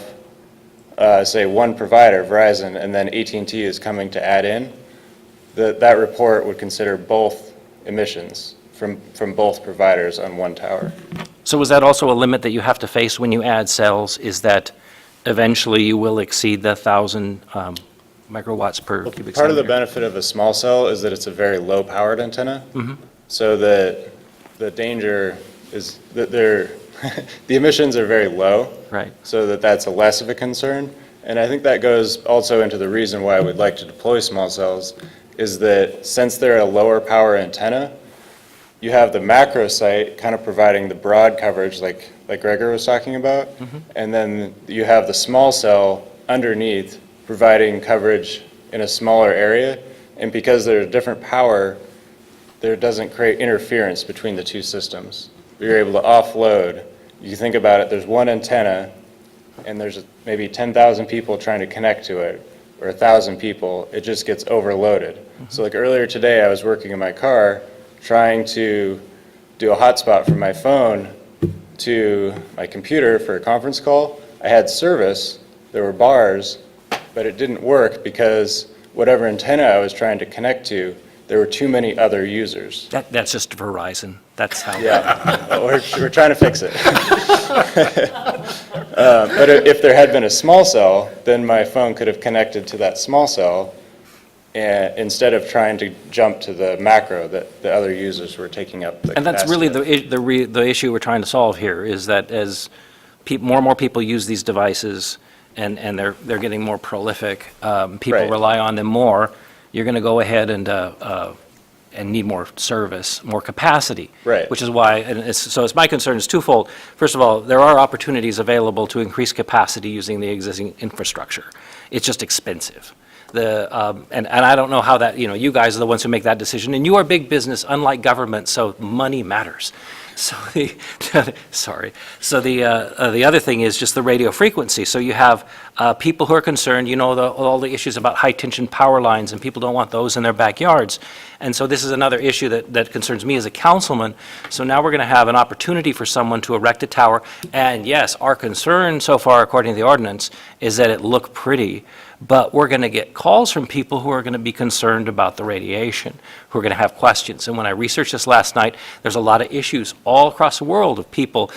say, one provider, Verizon, and then AT&T is coming to add in, that report would consider both emissions from both providers on one tower. So is that also a limit that you have to face when you add cells, is that eventually you will exceed the 1,000 microwatts per cubic centimeter? Part of the benefit of a small cell is that it's a very low-powered antenna. So the danger is that the emissions are very low. Right. So that's less of a concern. And I think that goes also into the reason why we'd like to deploy small cells, is that since they're a lower power antenna, you have the macro site kind of providing the broad coverage like Gregor was talking about, and then you have the small cell underneath providing coverage in a smaller area, and because there's different power, there doesn't create interference between the two systems. You're able to offload. You think about it, there's one antenna, and there's maybe 10,000 people trying to connect to it, or 1,000 people, it just gets overloaded. So like earlier today, I was working in my car, trying to do a hotspot from my phone to my computer for a conference call. I had service, there were bars, but it didn't work because whatever antenna I was trying to connect to, there were too many other users. That's just Verizon. That's how. Yeah, we're trying to fix it. But if there had been a small cell, then my phone could have connected to that small cell, and instead of trying to jump to the macro that the other users were taking up the And that's capacity really of. the issue we're trying to solve here, is that as more and more people use these devices, and they're getting more prolific, people Right. rely on them more, you're going to go ahead and need more service, more capacity. Right. Which is why, so my concern is twofold. First of all, there are opportunities available to increase capacity using the existing infrastructure. It's just expensive. And I don't know how that, you guys are the ones who make that decision, and you are big business, unlike government, so money matters. So the other thing is just the radio frequency. So you have people who are concerned, all the issues about high-tension power lines, and people don't want those in their backyards. And so this is another issue that concerns me as a councilman. So now we're going to have an opportunity for someone to erect a tower. And yes, our concern so far, according to the ordinance, is that it look pretty. But we're going to get calls from people who are going to be concerned about the radiation, who are going to have questions. And when I researched this last night, there's a lot of issues all across the world of people,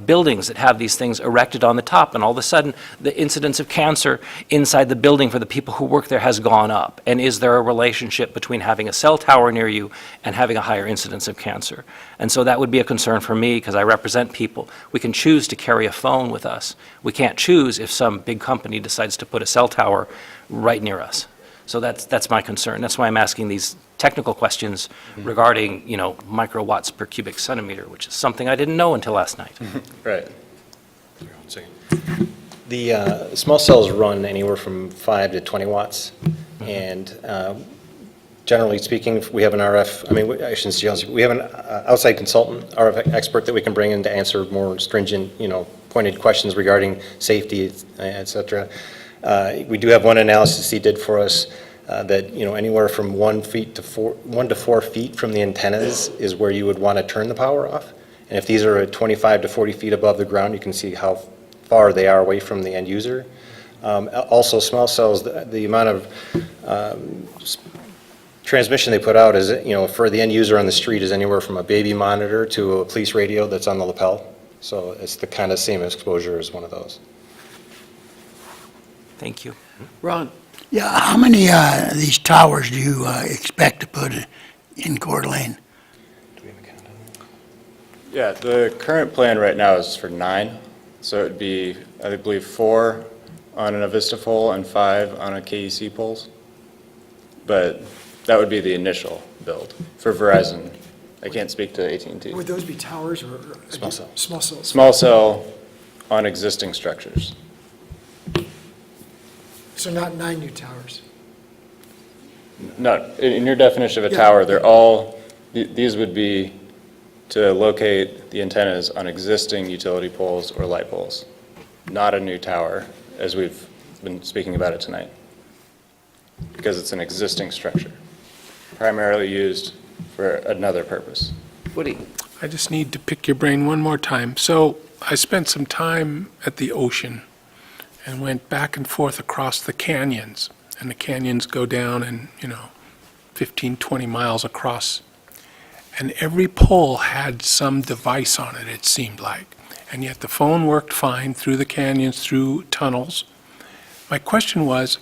buildings that have these things erected on the top, and all of a sudden the incidence of cancer inside the building for the people who work there has gone up. And is there a relationship between having a cell tower near you and having a higher incidence of cancer? And so that would be a concern for me, because I represent people. We can choose to carry a phone with us. We can't choose if some big company decides to put a cell tower right near us. So that's my concern. That's why I'm asking these technical questions regarding, microwatts per cubic centimeter, which is something I didn't know until last night. Right. The small cells run anywhere from 5 to 20 watts, and generally speaking, we have an I shouldn't say, we have an outside consultant, RF expert that we can bring in to answer more stringent, pointed questions regarding safety, et cetera. We do have one analysis he did for us that, anywhere from 1 to 4 feet from the antennas is where you would want to turn the power off. And if these are at 25 to 40 feet above the ground, you can see how far they are away from the end user. Also, small cells, the amount of transmission they put out is, for the end user on the street is anywhere from a baby monitor to a police radio that's on the lapel. So it's the kind of same exposure as one of those. Thank you. Ron? Yeah, how many of these towers do you expect to put in Coeur d'Alene? Do we have a count on that? Yeah, the current plan right now is for 9. So it'd be, I believe, 4 on an Avista pole and 5 on a KEC poles. But that would be the initial build for Verizon. I can't speak to AT&T. Would those be towers or? Small cell. Small cells? Small cell on existing structures. So not 9 new towers? No, in your definition of a Yeah. tower, they're all, these would be to locate the antennas on existing utility poles or light poles, not a new tower, as we've been speaking about it tonight, because it's an existing structure, primarily used for another purpose. Woody? I just need to pick your brain one more time. So I spent some time at the ocean and went back and forth across the canyons. And the canyons go down and, 15, 20 miles across. And every pole had some device on it, it seemed like. And yet the phone worked fine through the canyons, through tunnels. My question was,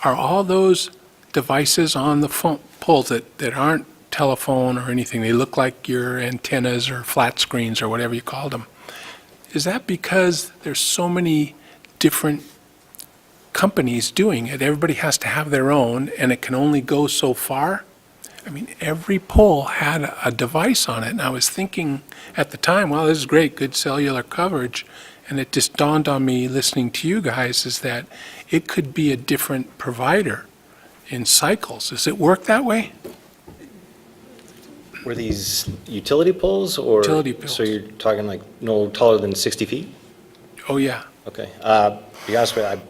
are all those devices on the phone poles that aren't telephone or anything, they look like your antennas or flat screens or whatever you called them, is that because there's so many different companies doing it? Everybody has to have their own, and it can only go so far? I mean, every pole had a device on it, and I was thinking at the time, well, this is great, good cellular coverage, and it just dawned on me listening to you guys is that it could be a different provider in cycles. Does it work that way? Were these utility poles or? Utility poles. So you're talking like no taller than 60 feet? Oh, yeah. Okay. To be honest with you,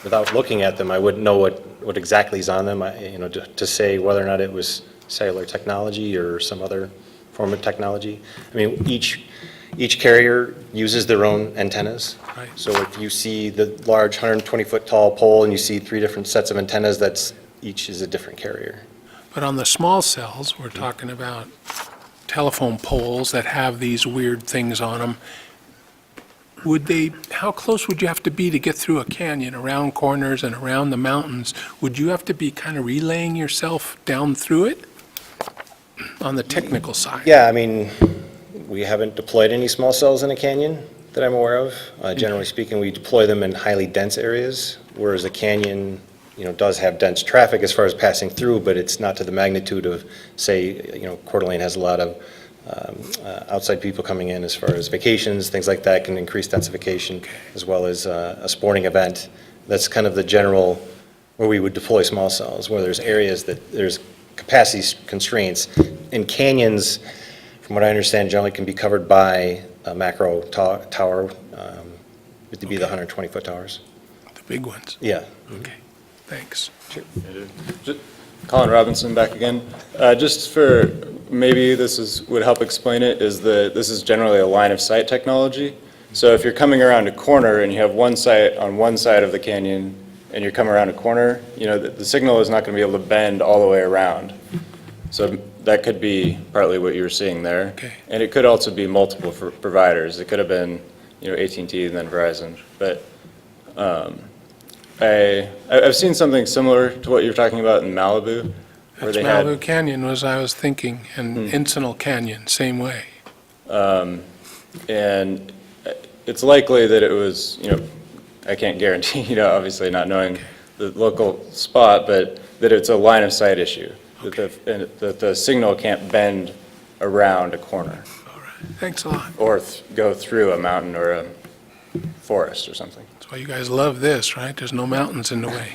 without looking at them, I wouldn't know what exactly is on them, to say whether or not it was cellular technology or some other form of technology. I mean, each carrier uses their own antennas. Right. So if you see the large 120-foot tall pole and you see 3 different sets of antennas, each is a different carrier. But on the small cells, we're talking about telephone poles that have these weird things on them. How close would you have to be to get through a canyon, around corners and around the mountains? Would you have to be kind of relaying yourself down through it on the technical side? Yeah, I mean, we haven't deployed any small cells in a canyon that I'm aware of. Generally speaking, we deploy them in highly dense areas, whereas a canyon, does have dense traffic as far as passing through, but it's not to the magnitude of, say, Coeur d'Alene has a lot of outside people coming in as far as vacations, things like that can increase densification, as well as a sporting event. That's kind of the general where we would deploy small cells, where there's areas that there's capacity constraints. In canyons, from what I understand, generally can be covered by a macro tower, to be the 120-foot towers. The big ones? Yeah. Okay, thanks. Colin Robinson back again. Just for, maybe would help explain it, is that this is generally a line of sight technology. So if you're coming around a corner and you have one site on one side of the canyon and you're coming around a corner, the signal is not going to be able to bend all the way around. So that could be partly what you were seeing there. Okay. And it could also be multiple providers. It could have been, AT&T and then Verizon. But I've seen something similar to what you're talking about in Malibu. That's Malibu Canyon was I was thinking, and Encinal Canyon, same way. And it's likely that it was, I can't guarantee, obviously not knowing the local spot, but that it's a line of sight issue, that the signal can't bend around a corner. All right, thanks a lot. Or go through a mountain or a forest or something. That's why you guys love this, right? There's no mountains in the way.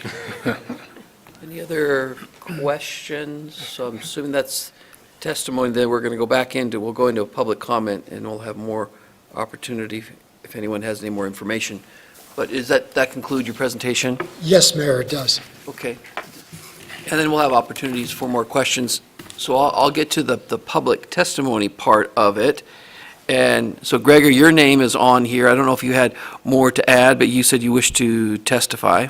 Any other questions? So I'm assuming that's testimony that we're going to go back into. We'll go into a public comment, and we'll have more opportunity if anyone has any more information. But is that conclude your presentation? Yes, Mayor, it does. Okay. And then we'll have opportunities for more questions. So I'll get to the public testimony part of it. And so Gregor, your name is on here. I don't know if you had more to add, but you said you wish to testify.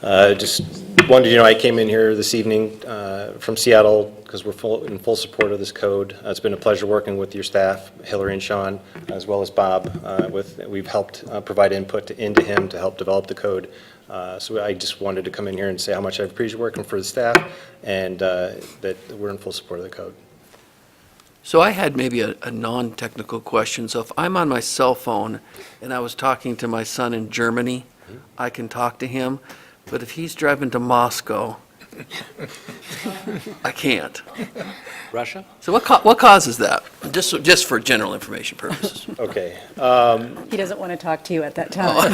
Just wanted you to know I came in here this evening from Seattle because we're in full support of this code. It's been a pleasure working with your staff, Hillary and Sean, as well as Bob. We've helped provide input into him to help develop the code. So I just wanted to come in here and say how much I appreciate working for the staff and that we're in full support of the code. So I had maybe a non-technical question. So if I'm on my cell phone and I was talking to my son in Germany, I can talk to him. But if he's driving to Moscow, I can't. Russia? So what causes that? Just for general information purposes. Okay. He doesn't want to talk to you at that time.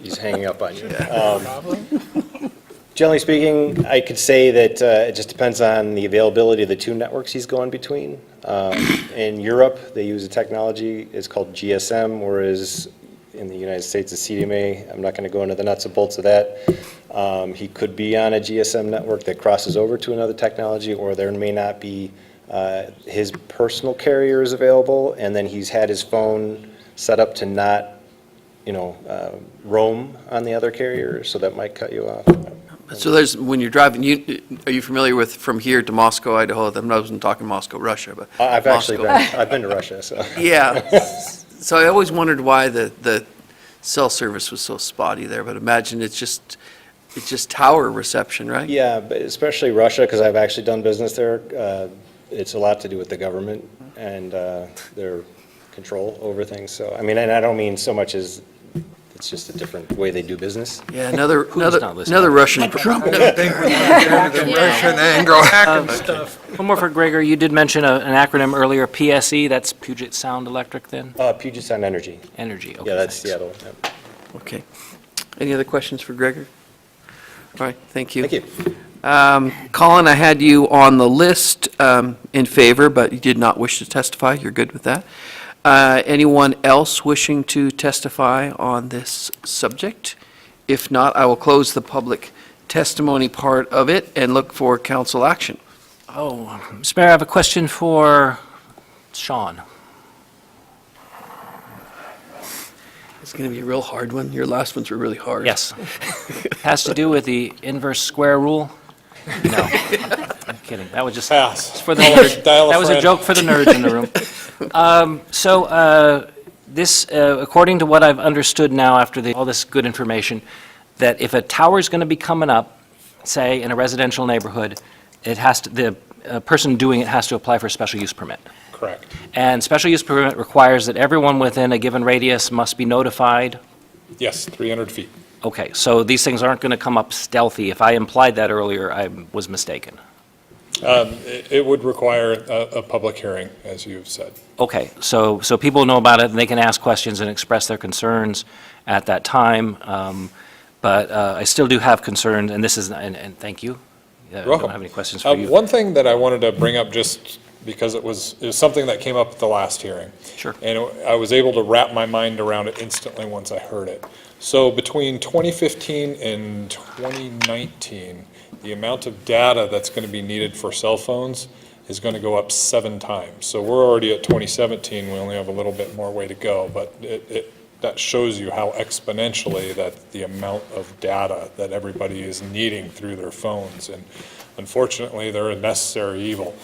He's hanging up on you. Generally speaking, I could say that it just depends on the availability of the two networks he's going between. In Europe, they use a technology, it's called GSM, whereas in the United States, it's CDMA. I'm not going to go into the nuts and bolts of that. He could be on a GSM network that crosses over to another technology, or there may not be his personal carrier is available, and then he's had his phone set up to not, roam on the other carrier, so that might cut you off. So when you're driving, are you familiar with from here to Moscow, Idaho? I wasn't talking Moscow, Russia, but I've Moscow. I've been to Russia, so. Yeah. So I always wondered why the cell service was so spotty there, but imagine it's just tower reception, right? Yeah, but especially Russia, because I've actually done business there. It's a lot to do with the government and their control over things. So, I mean, and I don't mean so much as it's just a different way they do business. Yeah, another not listening? Russian. Trump. I think we want to go to the Russian angle. One more for Gregor. You did mention an acronym earlier, PSE. That's Puget Sound Electric then? Puget Sound Energy. Energy, okay. Yeah, that's thanks. Seattle. Yeah. Okay. Any other questions for Gregor? All right, thank you. Thank you. Colin, I had you on the list in favor, but you did not wish to testify. You're good with that. Anyone else wishing to testify on this subject? If not, I will close the public testimony part of it and look for council action. Oh, Mr. Mayor, I have a question for Sean. It's going to be a real hard one. Your last ones were really hard. Yes. Has to do with the inverse square rule? No, I'm kidding. That was just, Pass. it's for the Dial a- nerds. dial a That was a friend. joke for the nerds in the room. This, according to what I've understood now after all this good information, that if a tower's going to be coming up, say, in a residential neighborhood, it has to, the person doing it has to apply for a special use permit. Correct. And special use permit requires that everyone within a given radius must be notified. Yes, 300 feet. Okay, so these things aren't going to come up stealthy. If I implied that earlier, I was mistaken. It would require a public hearing, as you've said. Okay, so people know about it, and they can ask questions and express their concerns at that time. But I still do have concerns, and this is, and thank you. I don't have any questions for you. One thing that I wanted to bring up, just because it was something that came up at the last hearing. Sure. And I was able to wrap my mind around it instantly once I heard it. So between 2015 and 2019, the amount of data that's going to be needed for cell phones is going to go up 7 times. So we're already at 2017, we only have a little bit more way to go, but that shows you how exponentially that the amount of data that everybody is needing through their phones. And unfortunately, they're a necessary evil.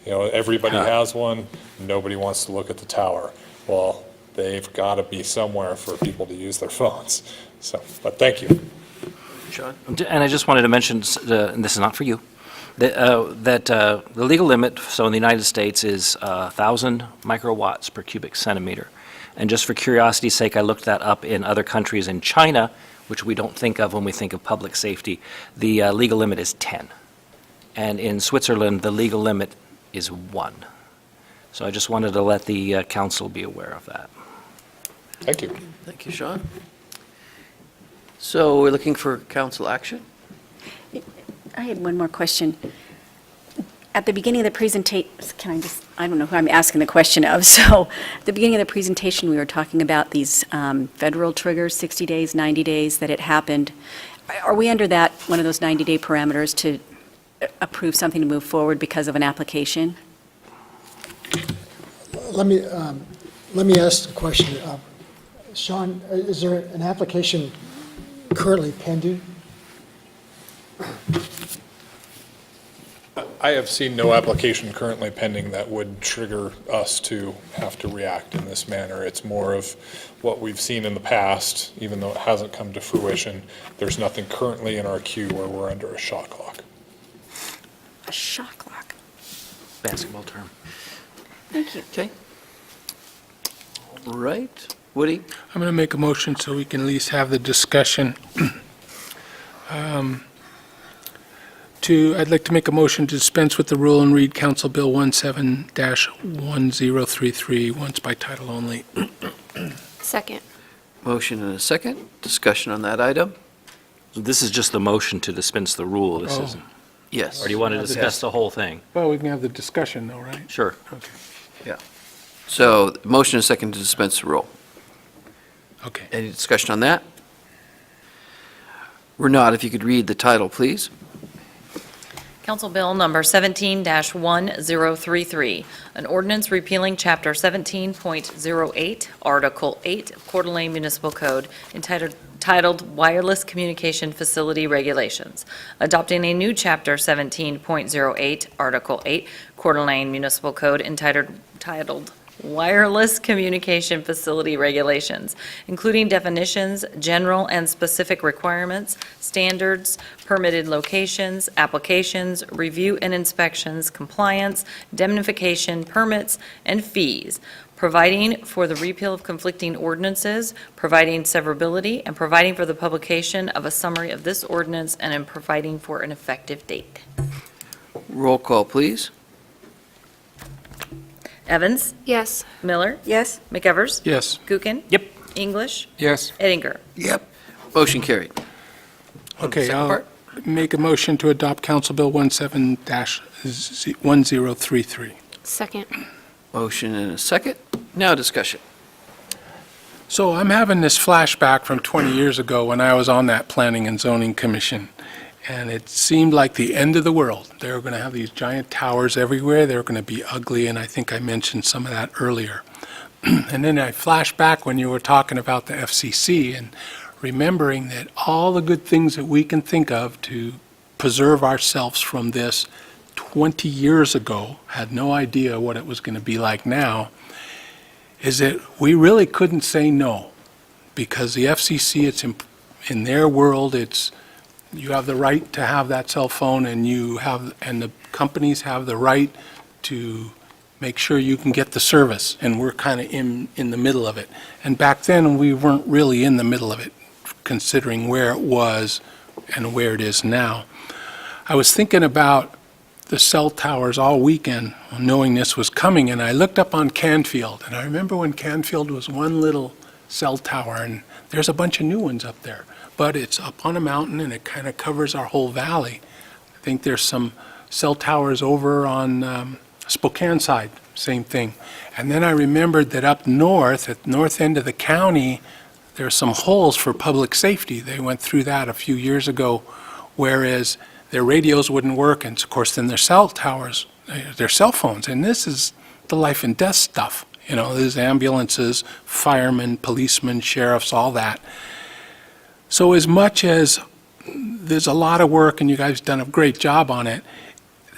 Everybody has one, nobody wants to look at the tower. Well, they've got to be somewhere for people to use their phones. So, but thank you. Sean? And I just wanted to mention, and this is not for you, that the legal limit, so in the United States, is 1,000 microwatts per cubic centimeter. And just for curiosity's sake, I looked that up in other countries. In China, which we don't think of when we think of public safety, the legal limit is 10. And in Switzerland, the legal limit is 1. So I just wanted to let the council be aware of that. Thank you. Thank you, Sean. So we're looking for council action? I had one more question. At the beginning of the presentation, I don't know who I'm asking the question of. So at the beginning of the presentation, we were talking about these federal triggers, 60 days, 90 days, that it happened. Are we under that, one of those 90-day parameters to approve something to move forward because of an application? Let me ask a question. Sean, is there an application currently pending? I have seen no application currently pending that would trigger us to have to react in this manner. It's more of what we've seen in the past, even though it hasn't come to fruition. There's nothing currently in our queue where we're under a shot clock. A shot clock. Basketball term. Thank you. Okay. All right. Woody? I'm going to make a motion so we can at least have the discussion. I'd like to make a motion to dispense with the rule and read Council Bill 17-1033 once by title only. Second. Motion and a second. Discussion on that item? This is just the motion to dispense the rule. This Oh. isn't, Yes. or do you want to discuss the whole thing? Well, we can have the discussion though, right? Sure. Okay. So, motion and a second to dispense the rule. Okay. Any discussion on that? Renat, if you could read the title, please. Council Bill Number 17-1033, an ordinance repealing Chapter 17.08, Article 8 of Coeur d'Alene Municipal Code titled Wireless Communication Facility Regulations, adopting a new Chapter 17.08, Article 8, Coeur d'Alene Municipal Code titled Wireless Communication Facility Regulations, including definitions, general and specific requirements, standards, permitted locations, applications, review and inspections, compliance, indemnification, permits, and fees, providing for the repeal of conflicting ordinances, providing severability, and providing for the publication of a summary of this ordinance, and in providing for an effective date. Roll call, please. Evans? Yes. Miller? Yes? McEvers? Yes. Gookin? Yep. English? Yes. Eddinger? Yep. Motion carried. Okay, Second I'll part? make a motion to adopt Council Bill 17-1033. Second. Motion and a second. Now discussion. So I'm having this flashback from 20 years ago when I was on that Planning and Zoning Commission, and it seemed like the end of the world. They were going to have these giant towers everywhere. They were going to be ugly, and I think I mentioned some of that earlier. And then I flashed back when you were talking about the FCC and remembering that all the good things that we can think of to preserve ourselves from this 20 years ago, had no idea what it was going to be like now, is that we really couldn't say no, because the FCC, it's in their world, you have the right to have that cell phone, and the companies have the right to make sure you can get the service, and we're kind of in the middle of it. And back then, we weren't really in the middle of it, considering where it was and where it is now. I was thinking about the cell towers all weekend, knowing this was coming, and I looked up on Canfield, and I remember when Canfield was one little cell tower, and there's a bunch of new ones up there, but it's up on a mountain, and it kind of covers our whole valley. I think there's some cell towers over on Spokane side, same thing. And then I remembered that up north, at the north end of the county, there's some holes for public safety. They went through that a few years ago, whereas their radios wouldn't work, and of course then their cell towers, their cell phones, and this is the life and death stuff. You know, there's ambulances, firemen, policemen, sheriffs, all that. So as much as there's a lot of work, and you guys have done a great job on it,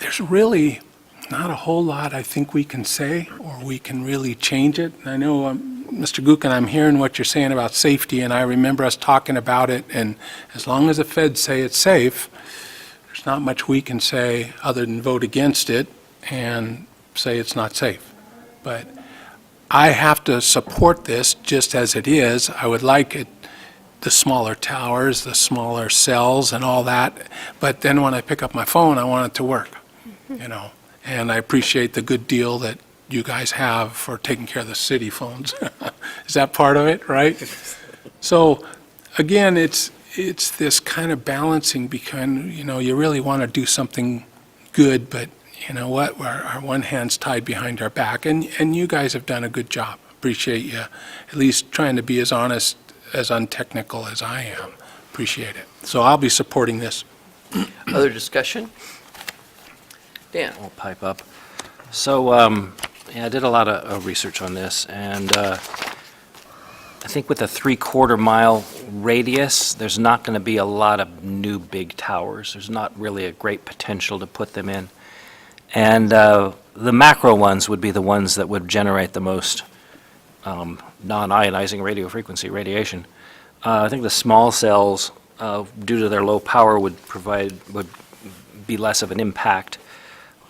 there's really not a whole lot I think we can say, or we can really change it. And I know, Mr. Gookin, I'm hearing what you're saying about safety, and I remember us talking about it, and as long as the feds say it's safe, there's not much we can say other than vote against it and say it's not safe. But I have to support this just as it is. I would like it, the smaller towers, the smaller cells and all that, but then when I pick up my phone, I want it to work, you know. And I appreciate the good deal that you guys have for taking care of the city phones. Is that part of it, right? So, again, it's this kind of balancing between, you know, you really want to do something good, but, you know what, our one hand's tied behind our back, and you guys have done a good job. Appreciate you at least trying to be as honest, as untechnical as I am. Appreciate it. So I'll be supporting this. Other discussion? Dan? I'll pipe up. So, yeah, I did a lot of research on this, and I think with a 3/4 mile radius, there's not going to be a lot of new big towers. There's not really a great potential to put them in. And the macro ones would be the ones that would generate the most non-ionizing radio frequency radiation. I think the small cells, due to their low power, would be less of an impact.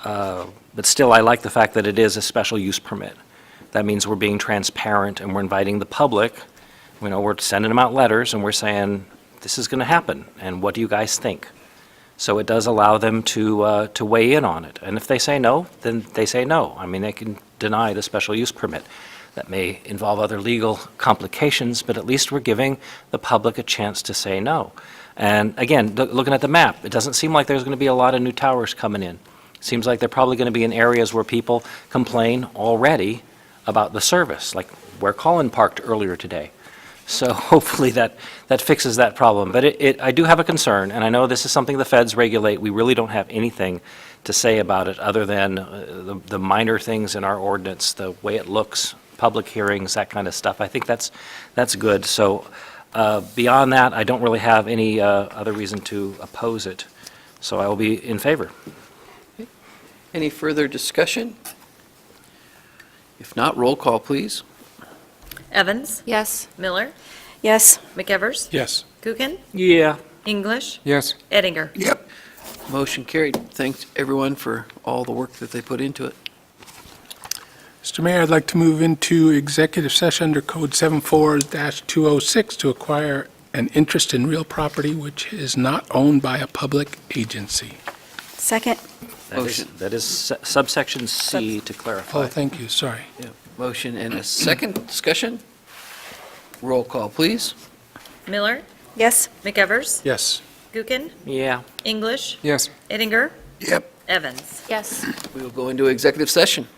But still, I like the fact that it is a special use permit. That means we're being transparent and we're inviting the public. You know, we're sending them out letters and we're saying, this is going to happen, and what do you guys think? So it does allow them to weigh in on it. And if they say no, then they say no. I mean, they can deny the special use permit. That may involve other legal complications, but at least we're giving the public a chance to say no. And again, looking at the map, it doesn't seem like there's going to be a lot of new towers coming in. It seems like they're probably going to be in areas where people complain already about the service, like where Colin parked earlier today. So hopefully that fixes that problem. But I do have a concern, and I know this is something the feds regulate. We really don't have anything to say about it other than the minor things in our ordinance, the way it looks, public hearings, that kind of stuff. I think that's good. So beyond that, I don't really have any other reason to oppose it. So I will be in favor. Any further discussion? If not, roll call, please. Evans? Yes. Miller? Yes. McEvers? Yes. Kuchen? Yeah. English? Yes. Eddinger? Yep. Motion carried. Thanks, everyone, for all the work that they put into it. Mr. Mayor, I'd like to move into executive session under Code 74-206 to acquire an interest in real property which is not owned by a public agency. Second. That is subsection C to clarify. Oh, thank you, sorry. Yeah. Motion and a second. Discussion? Roll call, please. Miller? Yes. McEvers? Yes. Kuchen? Yeah. English? Yes. Eddinger? Yep. Evans? Yes. We will go into executive session.